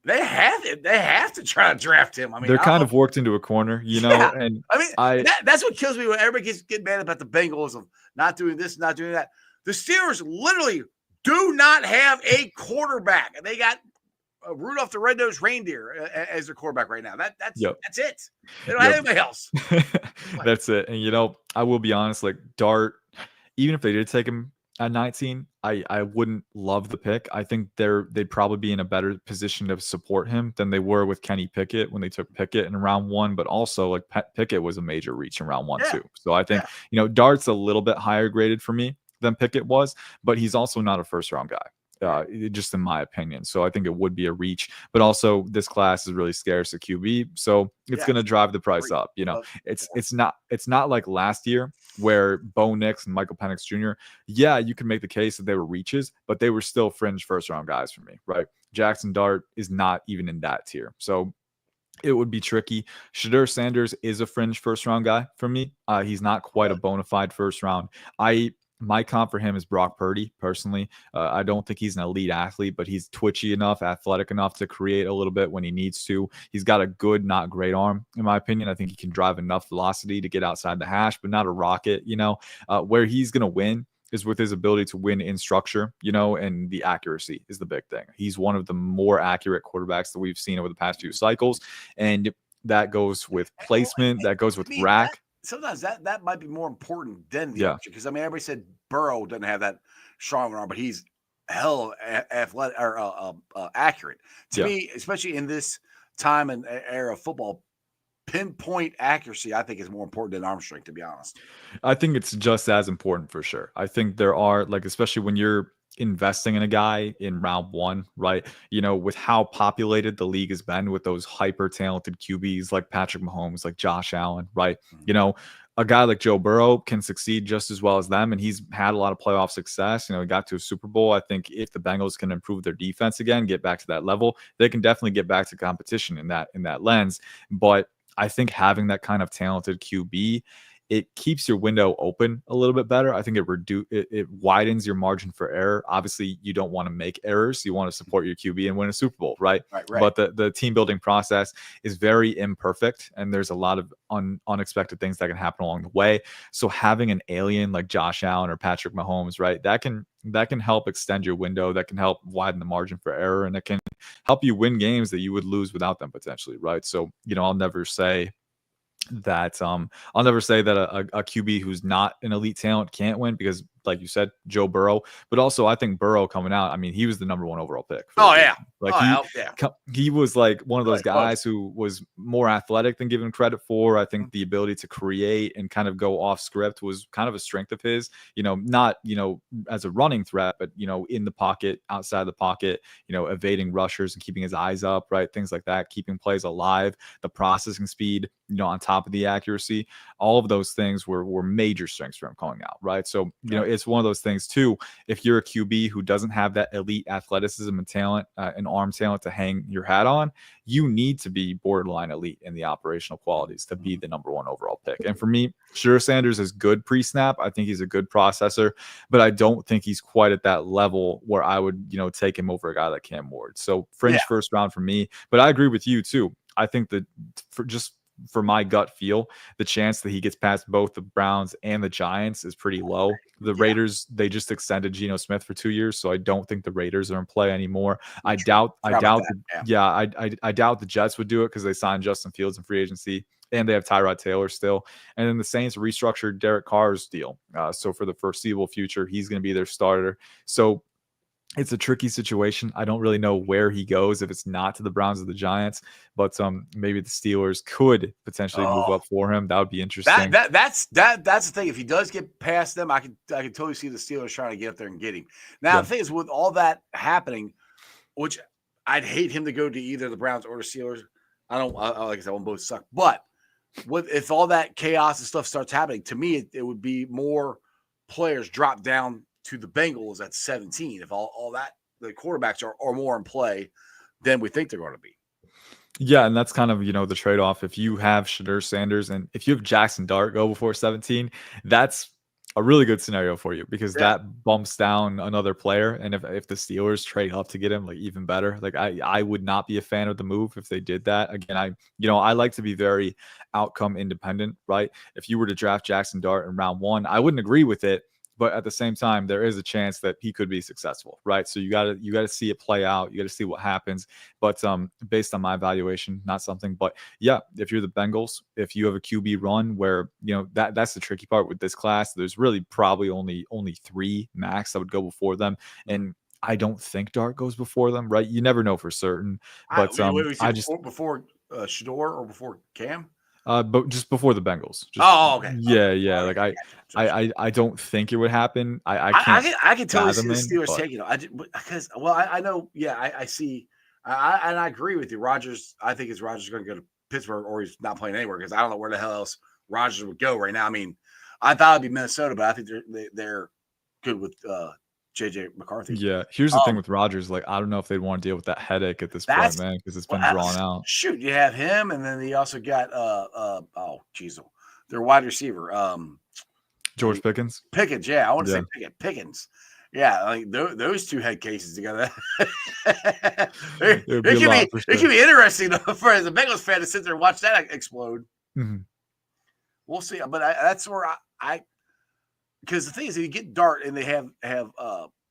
they have to try to draft him. I mean, they're kind of worked into a corner, and I mean, that's what kills me when everybody gets mad about the Bengals of not doing this, not doing that. The Steelers literally do not have a quarterback, and they got Rudolph the Red-Nosed Reindeer as their quarterback right now. That's it. They don't have anybody else. That's it. And I will be honest, like Dart, even if they did take him at 19, I wouldn't love the pick. I think they'd probably be in a better position to support him than they were with Kenny Pickett when they took Pickett in round 1, but also like Pickett was a major reach in round 1 too. So I think Dart's a little bit higher graded for me than Pickett was, but he's also not a first round guy. Just in my opinion. So I think it would be a reach, but also this class is really scarce at QB. So it's going to drive the price up. It's not like last year where Bo Nix and Michael Penix Jr. Yeah, you can make the case that they were reaches, but they were still fringe first round guys for me, right? Jackson Dart is not even in that tier. So it would be tricky. Shedeur Sanders is a fringe first round guy for me. He's not quite a bona fide first round. My comp for him is Brock Purdy, personally. I don't think he's an elite athlete, but he's twitchy enough, athletic enough to create a little bit when he needs to. He's got a good, not great arm, in my opinion. I think he can drive enough velocity to get outside the hash, but not a rocket, where he's going to win is with his ability to win in structure, and the accuracy is the big thing. He's one of the more accurate quarterbacks that we've seen over the past few cycles. And that goes with placement, that goes with rack. Sometimes that might be more important than the Yeah. archer, because everybody said Burrow doesn't have that strong arm, but he's hell athletic or accurate. To me, especially in this time and era of football, pinpoint accuracy I think is more important than arm strength, to be honest. I think it's just as important for sure. I think there are, like, especially when you're investing in a guy in round one, right? With how populated the league has been with those hyper talented QBs like Patrick Mahomes, like Josh Allen, right? A guy like Joe Burrow can succeed just as well as them, and he's had a lot of playoff success. He got to a Super Bowl. I think if the Bengals can improve their defense again, get back to that level, they can definitely get back to competition in that lens. But I think having that kind of talented QB, it keeps your window open a little bit better. I think it widens your margin for error. Obviously, you don't want to make errors. You want to support your QB and win a Super Bowl, right? Right. But the team building process is very imperfect, and there's a lot of unexpected things that can happen along the way. So having an alien like Josh Allen or Patrick Mahomes, right, that can help extend your window. That can help widen the margin for error, and it can help you win games that you would lose without them potentially, right? So I'll never say that a QB who's not an elite talent can't win, because like you said, Joe Burrow, but also I think Burrow coming out, I mean, he was the number one overall pick. He was like one of those guys who was more athletic than given credit for. I think the ability to create and kind of go off script was kind of a strength of his, not, as a running threat, but, in the pocket, outside the pocket, evading rushers and keeping his eyes up, right? Things like that, keeping plays alive, the processing speed, on top of the accuracy, all of those things were major strengths for him coming out, right? So, it's one of those things too. If you're a QB who doesn't have that elite athleticism and talent, and arm talent to hang your hat on, you need to be borderline elite in the operational qualities to be the number one overall pick. And for me, Shedeur Sanders is good pre-snap. I think he's a good processor, but I don't think he's quite at that level where I would, take him over a guy like Cam Ward. So fringe first round for me, but I agree with you too. I think that for my gut feel, the chance that he gets past both the Browns and the Giants is pretty low. The Raiders, they just extended Geno Smith for 2 years, so I don't think the Raiders are in play anymore. I doubt the Jets would do it because they signed Justin Fields in free agency, and they have Tyrod Taylor still. And then the Saints restructured Derek Carr's deal. So for the foreseeable future, he's going to be their starter. So it's a tricky situation. I don't really know where he goes if it's not to the Browns or the Giants, but maybe the Steelers could potentially move up for him. That would be interesting. That's the thing. If he does get past them, I can totally see the Steelers trying to get up there and get him. Now, the thing is, with all that happening, which I'd hate him to go to either the Browns or the Steelers. Like I said, I want both suck. But if all that chaos and stuff starts happening, to me, it would be more players drop down to the Bengals at 17 if all that the quarterbacks are more in play than we think they're going to be. Yeah, and that's kind of, the trade-off. If you have Shedeur Sanders and if you have Jackson Dart go before 17, that's a really good scenario for you, because that bumps down another player. And if the Steelers trade up to get him, like, even better. Like, I would not be a fan of the move if they did that. Again, I like to be very outcome independent, right? If you were to draft Jackson Dart in round 1, I wouldn't agree with it. But at the same time, there is a chance that he could be successful, right? So you gotta see it play out. You gotta see what happens. But based on my evaluation, not something. But yeah, if you're the Bengals, if you have a QB run where that's the tricky part with this class. There's really probably only 3 max that would go before them, and I don't think Dart goes before them, right? You never know for certain. But before Shedeur or before Cam. But just before the Bengals. Okay. Yeah. Like I don't think it would happen. I can totally see the Steelers taking it. Because I know. Yeah, I see. And I agree with you. Rodgers. I think Rodgers going to go to Pittsburgh, or he's not playing anywhere, because I don't know where the hell else Rodgers would go right now. I mean, I thought it'd be Minnesota, but I think they're good with JJ McCarthy. Yeah. Here's the thing with Rodgers. Like, I don't know if they'd want to deal with that headache at this point, man, because it's been drawn out. Shoot, you have him, and then he also got their wide receiver. George Pickens. Pickens, yeah. I want to Yeah. say Pickens. Yeah, like those two head cases together. it, It would be a could lot for it sure. could be interesting for as a Bengals fan to sit there and watch that explode. Mhm. We'll see. But that's where I because the thing is, if you get Dart and they have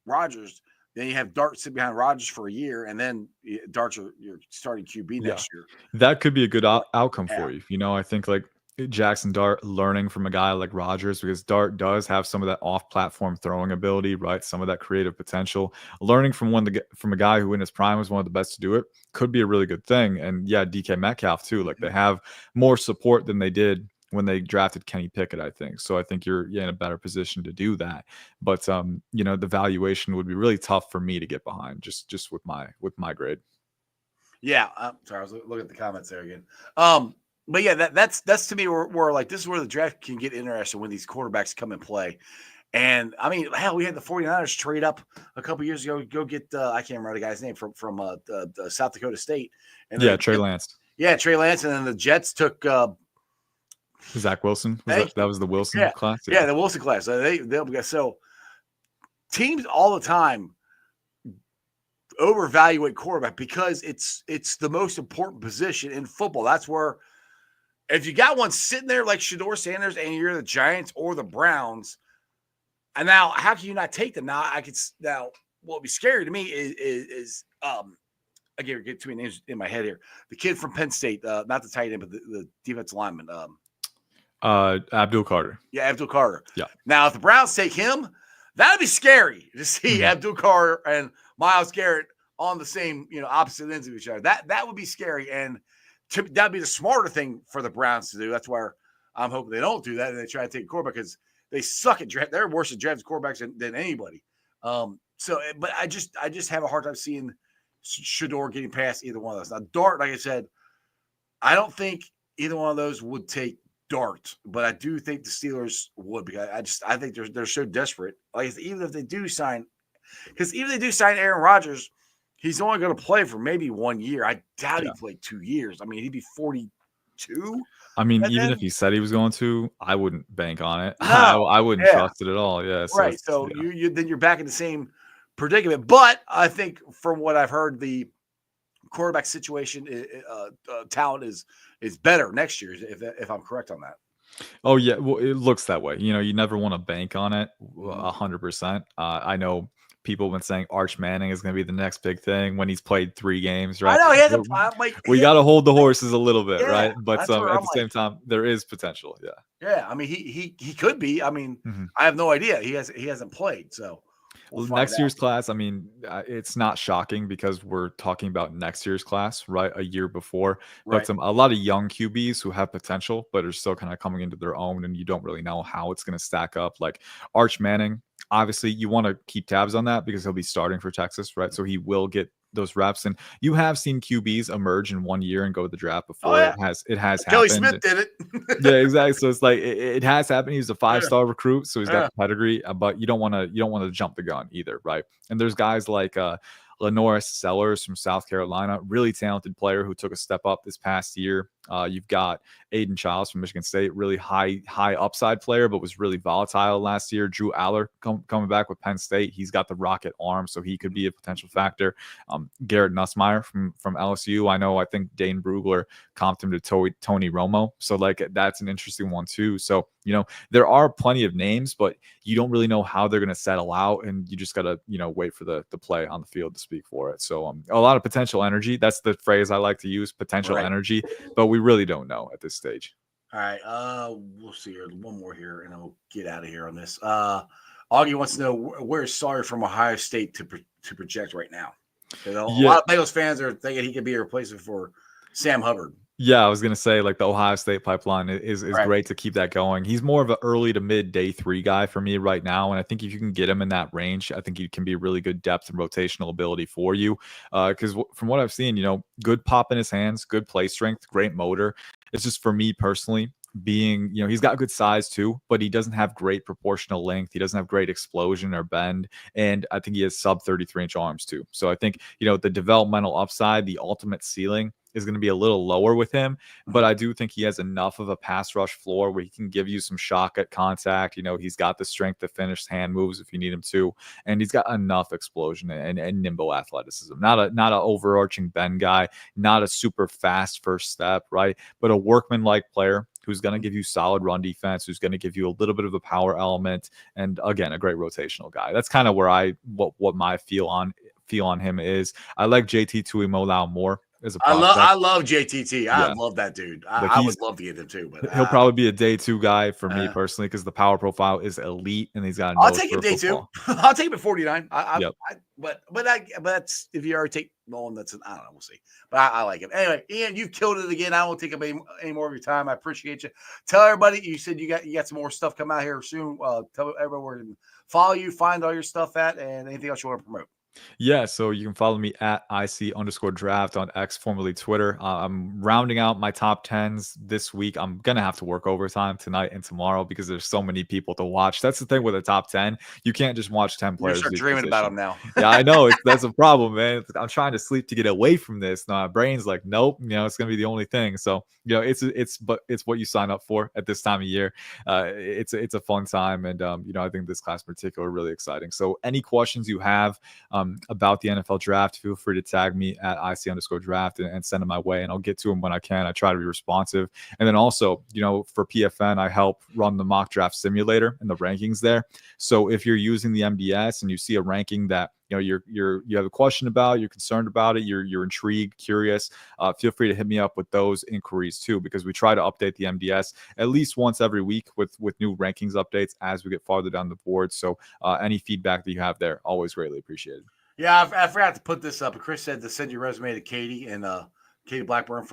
Rodgers, then you have Dart sit behind Rodgers for a year, and then Dart's your starting QB Yeah. next year. That could be a good outcome Yeah. for you. You know, I think like Jackson Dart learning from a guy like Rodgers, because Dart does have some of that off-platform throwing ability, right? Some of that creative potential. Learning from from a guy who in his prime was one of the best to do it could be a really good thing. And yeah, DK Metcalf too. Like they have more support than they did when they drafted Kenny Pickett, I think. So I think you're in a better position to do that. But you know, the valuation would be really tough for me to get behind just with my grade. Yeah, sorry, I was looking at the comments there again. But yeah, that's to me where like this is where the draft can get interesting when these quarterbacks come and play. And I mean, hell, we had the 49ers trade up a couple years ago, go get I can't remember the guy's name from the South Dakota State. And Yeah, Trey Lance. Yeah, Trey Lance, and then the Jets took Zach Wilson. That was the Wilson class. Yeah, the Wilson class. So teams all the time overvaluate quarterback because it's the most important position in football. That's where if you got one sitting there like Shedeur Sanders and you're the Giants or the Browns, and now how can you not take them? Now what would be scary to me is I get too many names in my head here. The kid from Penn State, not the tight end, but the defensive lineman. Abdul Carter. Yeah, Abdul Carter. Yeah. Now, if the Browns take him, that'd be scary to see Abdul Carter and Myles Garrett on the same, opposite ends of each other. That would be scary, and that'd be the smarter thing for the Browns to do. That's why I'm hoping they don't do that and they try to take a quarterback because they suck at draft. They're worse at drafting quarterbacks than anybody. But I just have a hard time seeing Shedeur getting past either one of those. Now, Dart, like I said, I don't think either one of those would take Dart, but I do think the Steelers would because I think they're so desperate. Like even if they do sign Aaron Rodgers, he's only going to play for maybe 1 year. I doubt he played 2 years. I mean, he'd be 42. I mean, even if he said he was going to, I wouldn't bank on it. No, I wouldn't trust it at all. Yeah, right. So then you're back in the same predicament. But I think from what I've heard, the quarterback situation talent is better next year if I'm correct on that. Oh yeah, well it looks that way. You never want to bank on it 100%. I know people have been saying Arch Manning is going to be the next big thing when he's played 3 games, right? I know he has a we got to hold the horses a little bit, right? But at the same time, there is potential. Yeah. Yeah, I mean he could be. I mean, I have no idea. He hasn't played, so. Next year's class, I mean, it's not shocking because we're talking about next year's class, right? A year before. But a lot of young QBs who have potential, but are still kind of coming into their own, and you don't really know how it's going to stack up. Like Arch Manning, obviously, you want to keep tabs on that because he'll be starting for Texas, right? So he will get those reps, and you have seen QBs emerge in 1 year and go to the draft before. It has happened. Kelly Smith did it. Yeah, exactly. So it's like it has happened. He's a 5-star recruit, so he's got the pedigree. But you don't want to jump the gun either, right? And there's guys like Lenoris Sellers from South Carolina, really talented player who took a step up this past year. You've got Aiden Childs from Michigan State, really high upside player, but was really volatile last year. Drew Aller coming back with Penn State. He's got the rocket arm, so he could be a potential factor. Garrett Nussmeier from LSU. I think Dane Brugler comped him to Tony Romo. So like that's an interesting one too. So, there are plenty of names, but you don't really know how they're going to settle out. And you just got to, wait for the play on the field to speak for it. So a lot of potential energy. That's the phrase I like to use, potential energy, but we really don't know at this stage. All right. We'll see here. One more here, and then we'll get out of here on this. Augie wants to know where's Sawyer from Ohio State to project right now. A lot of Bengals fans are thinking he could be a replacement for Sam Hubbard. Yeah, I was going to say like the Ohio State pipeline is great to keep that going. He's more of an early to mid day 3 guy for me right now. And I think if you can get him in that range, I think he can be a really good depth and rotational ability for you. Because from what I've seen, good pop in his hands, good play strength, great motor. It's just for me personally, being, he's got good size too, but he doesn't have great proportional length. He doesn't have great explosion or bend. And I think he has sub 33-inch arms too. So I think, the developmental upside, the ultimate ceiling is going to be a little lower with him, but I do think he has enough of a pass rush floor where he can give you some shock at contact. He's got the strength to finish hand moves if you need him to, and he's got enough explosion and nimble athleticism. Not a overarching bend guy, not a super fast first step, right? But a workman-like player who's going to give you solid run defense, who's going to give you a little bit of a power element, and again, a great rotational guy. That's kind of where what my feel on him is. I like JT Tuimoloau more as a prospect. I love JTT. I love that dude. I would love to get him too, but he'll probably be a day 2 guy for me personally, because the power profile is elite and he's got. I'll take him day 2. I'll take him at 49. But that's if you already take Nolan. I don't know. We'll see. But I like him anyway. Ian, you killed it again. I won't take up any more of your time. I appreciate you. Tell everybody you said you got some more stuff coming out here soon. Tell everybody where to follow you, find all your stuff at, and anything else you want to promote. Yeah, so you can follow me at IC_draft on X, formerly Twitter. I'm rounding out my top 10s this week. I'm going to have to work overtime tonight and tomorrow because there's so many people to watch. That's the thing with a top 10. You can't just watch 10 players. You start dreaming about them now. Yeah, I know. That's a problem, man. I'm trying to sleep to get away from this. Now, my brain's like, nope, it's going to be the only thing. So, it's what you sign up for at this time of year. It's a fun time. And, I think this class in particular really exciting. So any questions you have, about the NFL draft, feel free to tag me at IC_draft and send them my way, and I'll get to them when I can. I try to be responsive. And then also, for PFN, I help run the mock draft simulator and the rankings there. So if you're using the MDS and you see a ranking that you have a question about, you're concerned about it, you're intrigued, curious, feel free to hit me up with those inquiries too, because we try to update the MDS at least once every week with new rankings updates as we get farther down the board. So any feedback that you have there, always greatly appreciated. Yeah, I forgot to put this up. Chris said to send your resume to Katie and Katie Blackburn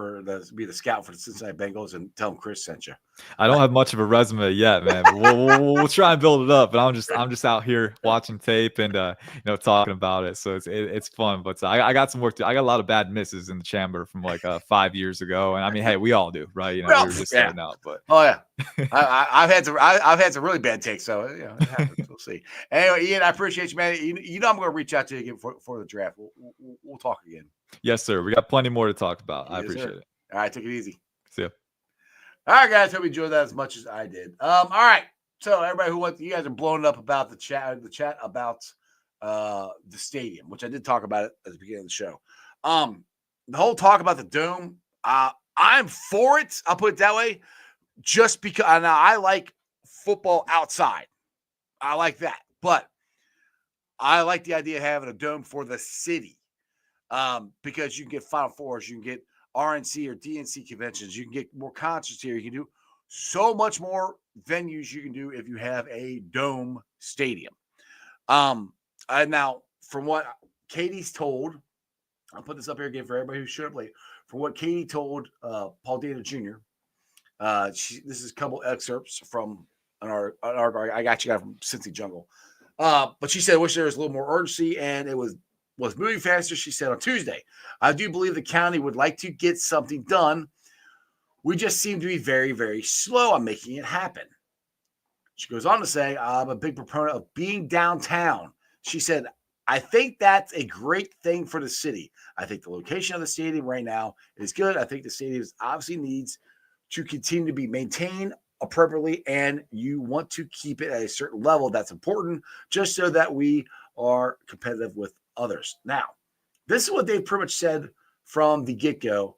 be the scout for the Cincinnati Bengals, and tell them Chris sent you. I don't have much of a resume yet, man. But we'll try and build it up. But I'm just out here watching tape and talking about it. So it's fun. But I got some work to. I got a lot of bad misses in the chamber from like 5 years ago. And I mean, hey, we all do, right? We were just starting out. But I've had some really bad takes. So it happens. We'll see. Anyway, Ian, I appreciate you, man. I'm going to reach out to you again for the draft. We'll talk again. Yes, sir. We got plenty more to talk about. I appreciate it. All right, take it easy. See ya. All right, guys. Hope you enjoyed that as much as I did. All right. So everybody you guys are blowing up about the chat about the stadium, which I did talk about it at the beginning of the show. The whole talk about the dome, I'm for it. I'll put it that way. Just because I like football outside. I like that. But I like the idea of having a dome for the city. Because you can get Final Fours, you can get RNC or DNC conventions, you can get more concerts here. You can do so much more venues you can do if you have a dome stadium. And now, from what Katie's told, I'll put this up here again for everybody who showed up late. From what Katie told Paul Dana Jr., this is a couple excerpts from an article I got from Cincy Jungle. But she said, I wish there was a little more urgency, and it was moving faster. She said on Tuesday, I do believe the county would like to get something done. We just seem to be very, very slow on making it happen. She goes on to say, I'm a big proponent of being downtown. She said, I think that's a great thing for the city. I think the location of the stadium right now is good. I think the stadium obviously needs to continue to be maintained appropriately, and you want to keep it at a certain level. That's important just so that we are competitive with others. Now, this is what they've pretty much said from the get-go.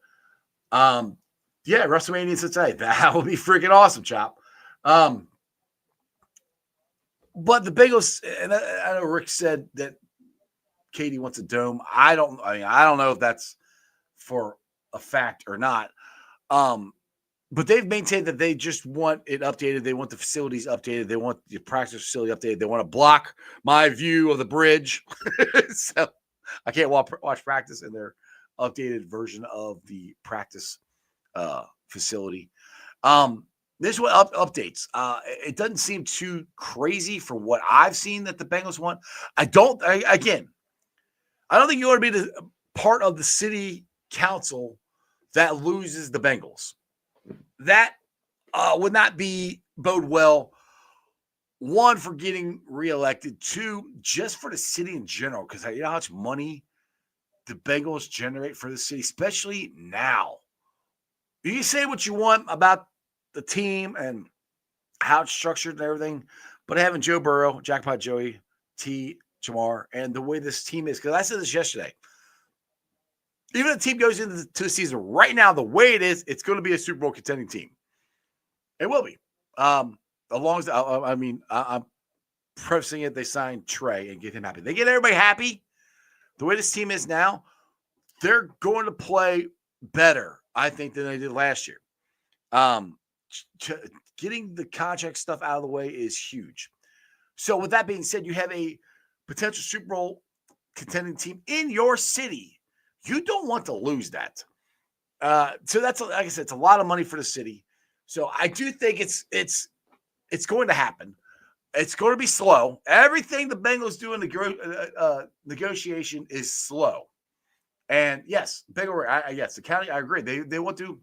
WrestleMania in Cincinnati. That will be freaking awesome, Chop. But the Bengals, and I know Rick said that Katie wants a dome. I don't know if that's for a fact or not. But they've maintained that they just want it updated. They want the facilities updated. They want the practice facility updated. They want to block my view of the bridge. So I can't watch practice in their updated version of the practice facility. This is what updates. It doesn't seem too crazy for what I've seen that the Bengals want. I don't think you want to be the part of the city council that loses the Bengals. That would not bode well. One, for getting reelected. Two, just for the city in general, because you know how much money the Bengals generate for the city, especially now. You can say what you want about the team and how it's structured and everything, but having Joe Burrow, Jackpot Joey, Jamar, and the way this team is, because I said this yesterday, even if the team goes into the season right now, the way it is, it's going to be a Super Bowl contending team. It will be. As long as, I'm prefacing it, they signed Trey and get him happy. They get everybody happy. The way this team is now, they're going to play better, I think, than they did last year. Getting the contract stuff out of the way is huge. So with that being said, you have a potential Super Bowl contending team in your city. You don't want to lose that. So that's, like I said, it's a lot of money for the city. So I do think it's going to happen. It's going to be slow. Everything the Bengals do in the negotiation is slow. And yes, yes, the county, I agree. They want to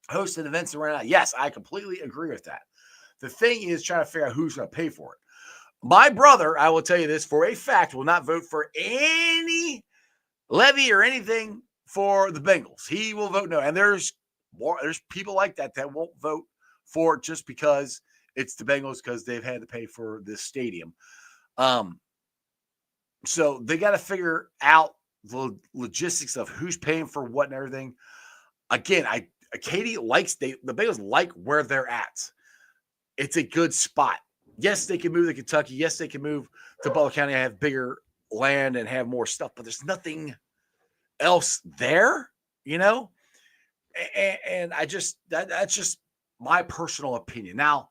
host an events around that. Yes, I completely agree with that. The thing is trying to figure out who's going to pay for it. My brother, I will tell you this for a fact, will not vote for any levy or anything for the Bengals. He will vote no. And there's people like that won't vote for it just because it's the Bengals, because they've had to pay for this stadium. So they got to figure out the logistics of who's paying for what and everything. Again, Katie likes the Bengals like where they're at. It's a good spot. Yes, they can move to Kentucky. Yes, they can move to Butler County and have bigger land and have more stuff, but there's nothing else there, you know? And that's just my personal opinion. Now,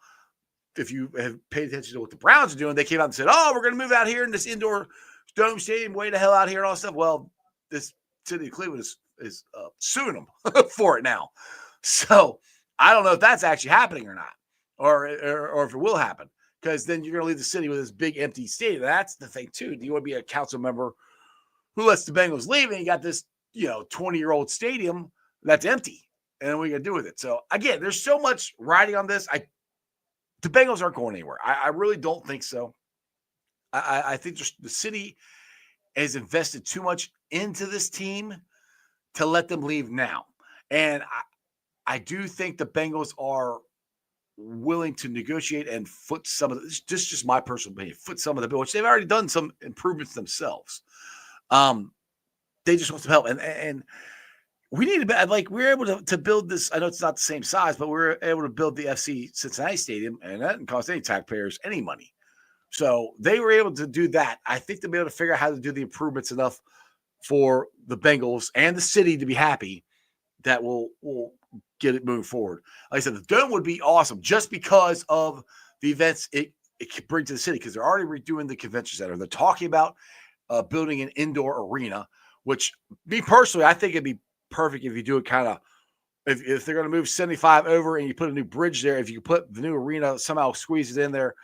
if you have paid attention to what the Browns are doing, they came out and said, oh, we're going to move out here in this indoor dome stadium, way the hell out here and all that stuff. Well, this city of Cleveland is suing them for it now. So I don't know if that's actually happening or not, or if it will happen, because then you're going to leave the city with this big empty stadium. That's the thing too. Do you want to be a council member who lets the Bengals leave, and you got this 20-year-old stadium that's empty, and what are you going to do with it? So again, there's so much riding on this. The Bengals aren't going anywhere. I really don't think so. I think the city has invested too much into this team to let them leave now. And I do think the Bengals are willing to negotiate and foot some of this. Just my personal opinion, foot some of the bill, which they've already done some improvements themselves. They just want some help. And we need to, we're able to build this. I know it's not the same size, but we're able to build the FC Cincinnati Stadium, and that didn't cost any taxpayers any money. So they were able to do that. I think they'll be able to figure out how to do the improvements enough for the Bengals and the city to be happy that will get it moving forward. Like I said, the dome would be awesome just because of the events it could bring to the city, because they're already redoing the convention center. They're talking about building an indoor arena, which me personally, I think it'd be perfect if you do it kind of, if they're going to move 75 over and you put a new bridge there, if you put the new arena, somehow squeeze it in there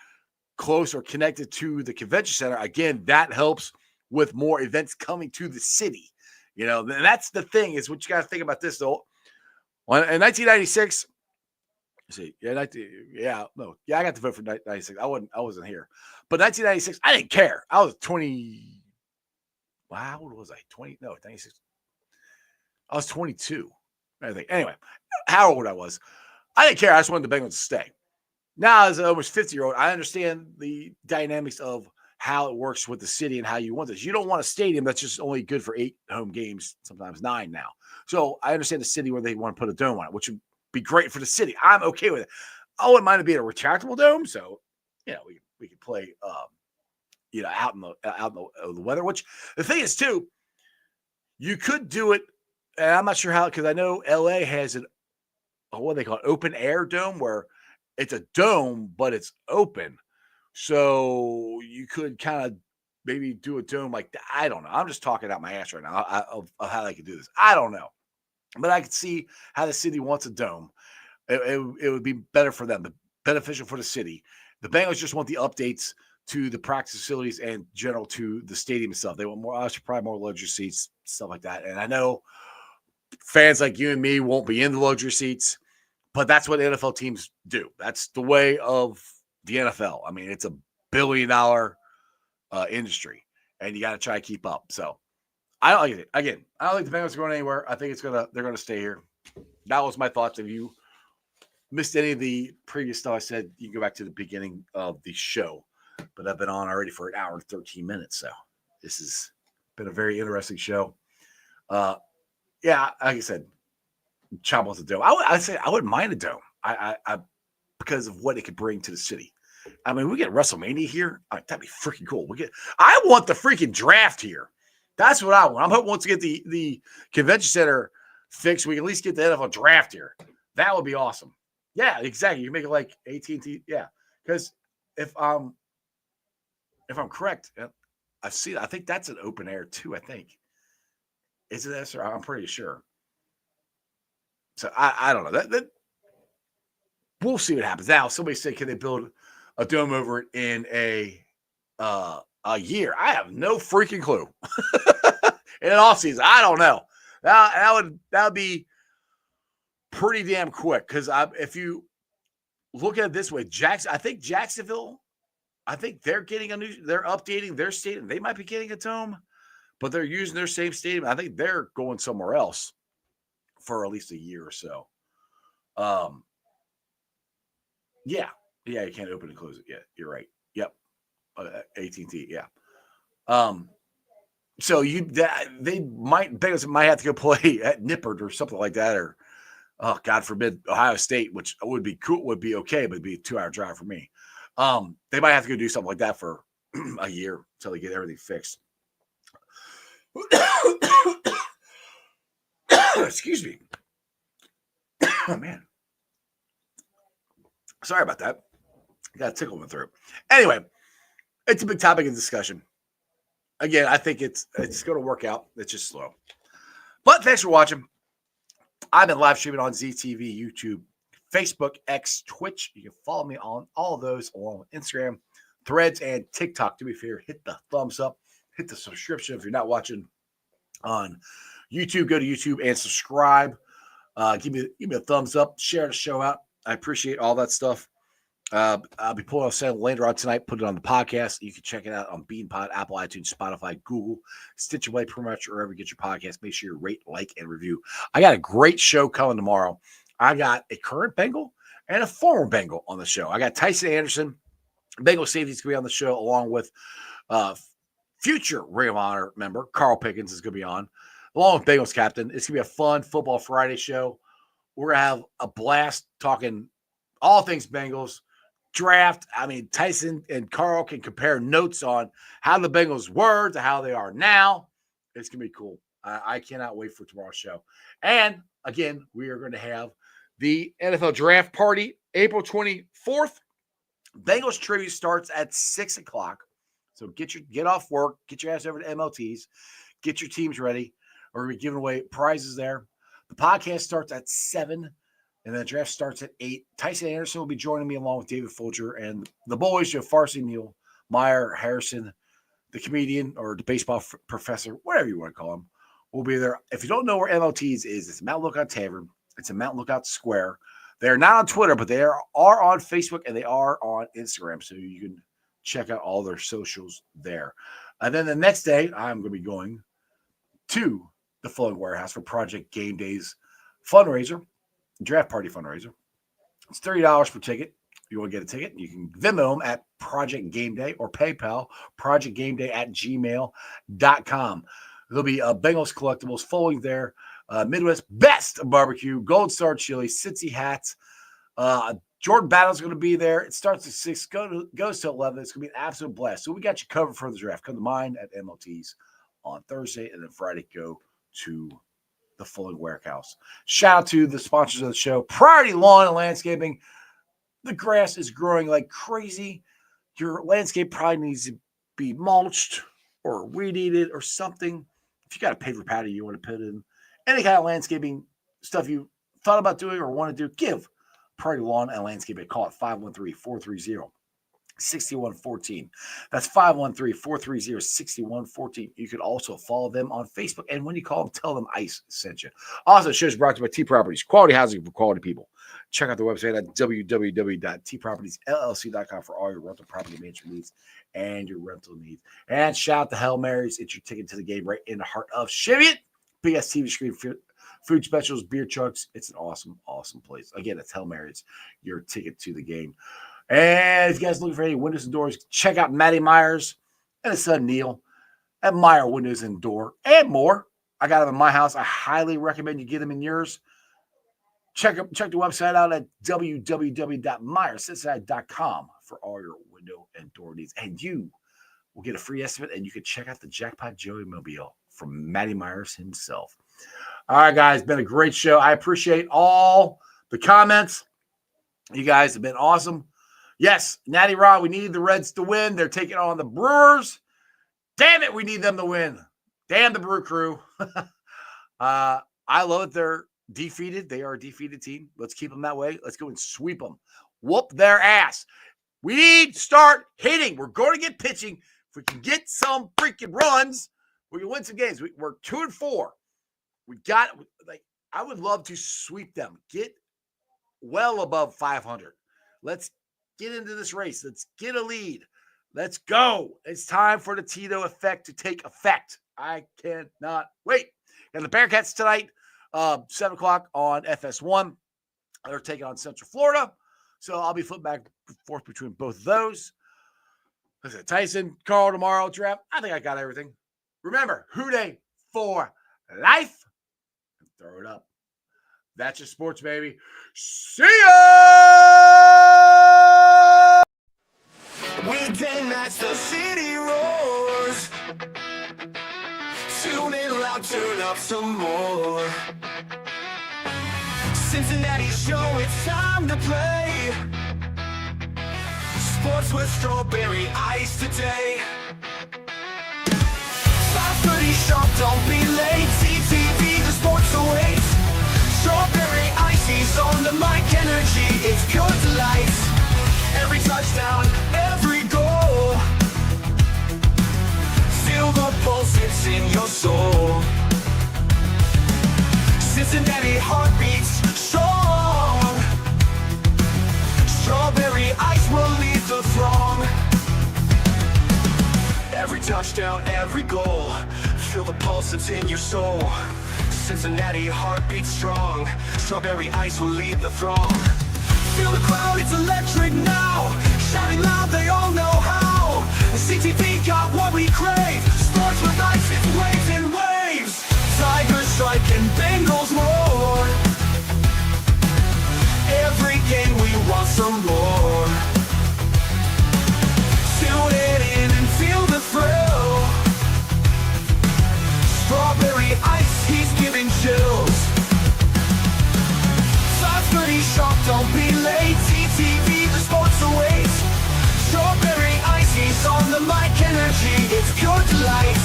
close or connected to the convention center, again, that helps with more events coming to the city. And that's the thing, is what you got to think about this though. In 1996, I got to vote for 96. I wasn't here, but 1996, I didn't care. I was 20. Wow, what was I? 20? No, 96. I was 22. I think. Anyway, how old I was, I didn't care. I just wanted the Bengals to stay. Now, as an almost 50-year-old, I understand the dynamics of how it works with the city and how you want this. You don't want a stadium that's just only good for 8 home games, sometimes 9 now. So I understand the city where they want to put a dome on it, which would be great for the city. I'm okay with it. I wouldn't mind it being a retractable dome, so we could play out in the weather. Which the thing is too, you could do it, and I'm not sure how, because I know LA has what they call it, open air dome, where it's a dome but it's open. So you could kind of maybe do a dome like that. I don't know. I'm just talking out my ass right now of how they could do this. I don't know. But I could see how the city wants a dome. It would be better for them, beneficial for the city. The Bengals just want the updates to the practice facilities and general to the stadium itself. They want more, probably more luxury seats, stuff like that. And I know fans like you and me won't be in the luxury seats, But that's what NFL teams do. That's the way of the NFL. I mean, it's a billion-dollar industry, and you got to try to keep up. So I don't like it. Again, I don't think the Bengals are going anywhere. I think they're gonna stay here. That was my thoughts. If you missed any of the previous stuff I said, you can go back to the beginning of the show. But I've been on already for an hour and 13 minutes, so this has been a very interesting show. Yeah, like I said, chop off the dome. I'd say I wouldn't mind a dome. I because of what it could bring to the city. I mean, we get WrestleMania here. That'd be freaking cool. I want the freaking draft here. That's what I want. I'm hoping once we get the convention center fixed, we can at least get the NFL draft here. That would be awesome. Yeah, exactly. You make it like AT&T. Yeah, because if I'm correct, I think that's an open air too. I think is it this? Or I'm pretty sure. So I don't know that we'll see what happens. Now somebody said, can they build a dome over it in a year? I have no freaking clue. In an off season, I don't know. That would be pretty damn quick because if you look at it this way, Jacksonville, I think they're updating their stadium. They might be getting a dome, but they're using their same stadium. I think they're going somewhere else for at least a year or so. Yeah, you can't open and close it yet. You're right. Yep, AT&T. Yeah. So Bengals might have to go play at Nippert or something like that, or God forbid Ohio State, which would be cool, would be okay, but it'd be a 2-hour drive for me. They might have to go do something like that for a year until they get everything fixed. Excuse me. Oh man. Sorry about that. I got a tickle in my throat. Anyway, it's a big topic of discussion. Again, I think it's going to work out. It's just slow. But thanks for watching. I've been live streaming on ZTV, YouTube, Facebook, X, Twitch. You can follow me on all of those along with Instagram, Threads, and TikTok. Do me a favor, hit the thumbs up, hit the subscription. If you're not watching on YouTube, go to YouTube and subscribe. Give me a thumbs up. Share the show out. I appreciate all that stuff. I'll be pulling a segment later on tonight, put it on the podcast. You can check it out on BeanPod, Apple, iTunes, Spotify, Google, Stitcher Play, pretty much wherever you get your podcast. Make sure you rate, like, and review. I got a great show coming tomorrow. I got a current Bengal and a former Bengal on the show. I got Tyson Anderson, Bengal safety, is going to be on the show, along with future Ring of Honor member Carl Pickens is going to be on, along with Bengals captain. It's going to be a fun Football Friday show. We're going to have a blast talking all things Bengals. Draft. I mean, Tyson and Carl can compare notes on how the Bengals were to how they are now. It's going to be cool. I cannot wait for tomorrow's show. And again, we are going to have the NFL Draft Party April 24th. Bengals trivia starts at 6 o'clock. So get off work, get your ass over to MLTs, get your teams ready. We're going to be giving away prizes there. The podcast starts at 7. And then the draft starts at 8. Tyson Anderson will be joining me along with David Folger and the boys, Joe Farsi, Neil Meyer, Harrison, the comedian or the baseball professor, whatever you want to call him, will be there. If you don't know where MLT's is, it's Mountain Lookout Tavern. It's in Mountain Lookout Square. They're not on Twitter, but they are on Facebook and they are on Instagram. So you can check out all their socials there. And then the next day, I'm going to be going to the Flowing Warehouse for Project Game Day's fundraiser. Draft party fundraiser. It's $30 per ticket. If you want to get a ticket, you can Venmo them at Project Game Day or PayPal, projectgameday@gmail.com. There'll be Bengals collectibles following there. Midwest Best Barbecue, Gold Star Chili, Cincy hats. Jordan Battle's going to be there. It starts at 6, goes to 11. It's going to be an absolute blast. So we got you covered for the draft. Come to mine at MLT's on Thursday, and then Friday go to the Flowing Warehouse. Shout out to the sponsors of the show, Priority Lawn and Landscaping. The grass is growing like crazy. Your landscape probably needs to be mulched or weed eated or something. If you got a paver patio you want to put in, any kind of landscaping stuff you thought about doing or want to do, give Priority Lawn and Landscaping a call at 513-430-6114. That's 513-430-6114. You can also follow them on Facebook. And when you call them, tell them ICE sent you. Also, the show is brought to you by T Properties, quality housing for quality people. Check out the website at www.tpropertiesllc.com for all your rental property management needs and your rental needs. And shout out to Hail Marys. It's your ticket to the game right in the heart of Cheviot. BS TV screen, food specials, beer trucks. It's an awesome, awesome place. Again, it's Hail Marys, your ticket to the game. And if you guys looking for any windows and doors, check out Matty Myers and his son Neil at Meyer Windows and Door and more. I got them in my house. I highly recommend you get them in yours. Check the website out at www.myerscincinnati.com for all your window and door needs. And you will get a free estimate, and you can check out the Jackpot Joey Mobile from Matty Myers himself. All right, guys, been a great show. I appreciate all the comments. You guys have been awesome. Yes, Natty Rod, we need the Reds to win. They're taking on the Brewers. Damn it, we need them to win. Damn the Brew Crew. I love it. They're defeated. They are a defeated team. Let's keep them that way. Let's go and sweep them. Whoop their ass. We need to start hitting. We're going to get pitching. If we can get some freaking runs, we can win some games. We're 2-4. I would love to sweep them. Get well above 500. Let's get into this race. Let's get a lead. Let's go. It's time for the Tito effect to take effect. I cannot wait. And the Bearcats tonight, 7 o'clock on FS1. They're taking on Central Florida. So I'll be flipping back and forth between both of those. Listen, Tyson, Carl tomorrow, draft. I think I got everything. Remember, Houday for life. Throw it up. That's your sports, baby. See ya! Weekday nights, the city roars. Tune in loud, turn up some more. Cincinnati show, it's time to play. Sports with strawberry ice today. 5:30 sharp, don't be late. CTV, the sports awaits. Strawberry ices on the mic, energy, it's pure delight. Every touchdown, every goal. Feel the pulse, it's in your soul. Cincinnati heartbeats strong. Strawberry ice will lead the throng. Every touchdown, every goal. Feel the pulse, it's in your soul. Cincinnati heartbeats strong. Strawberry ice will lead the throng. Feel the crowd, it's electric now. Shouting loud, they all know how. The CTV got what we crave. Sports with ice, it's waves and waves. Tigers strike and Bengals roar. Every game we want some more. Tune it in and feel the thrill. Strawberry ice, he's giving chills. 5:30 sharp, don't be late. TTV, the sports awaits. Strawberry ice, he's on the mic, energy, it's pure delight.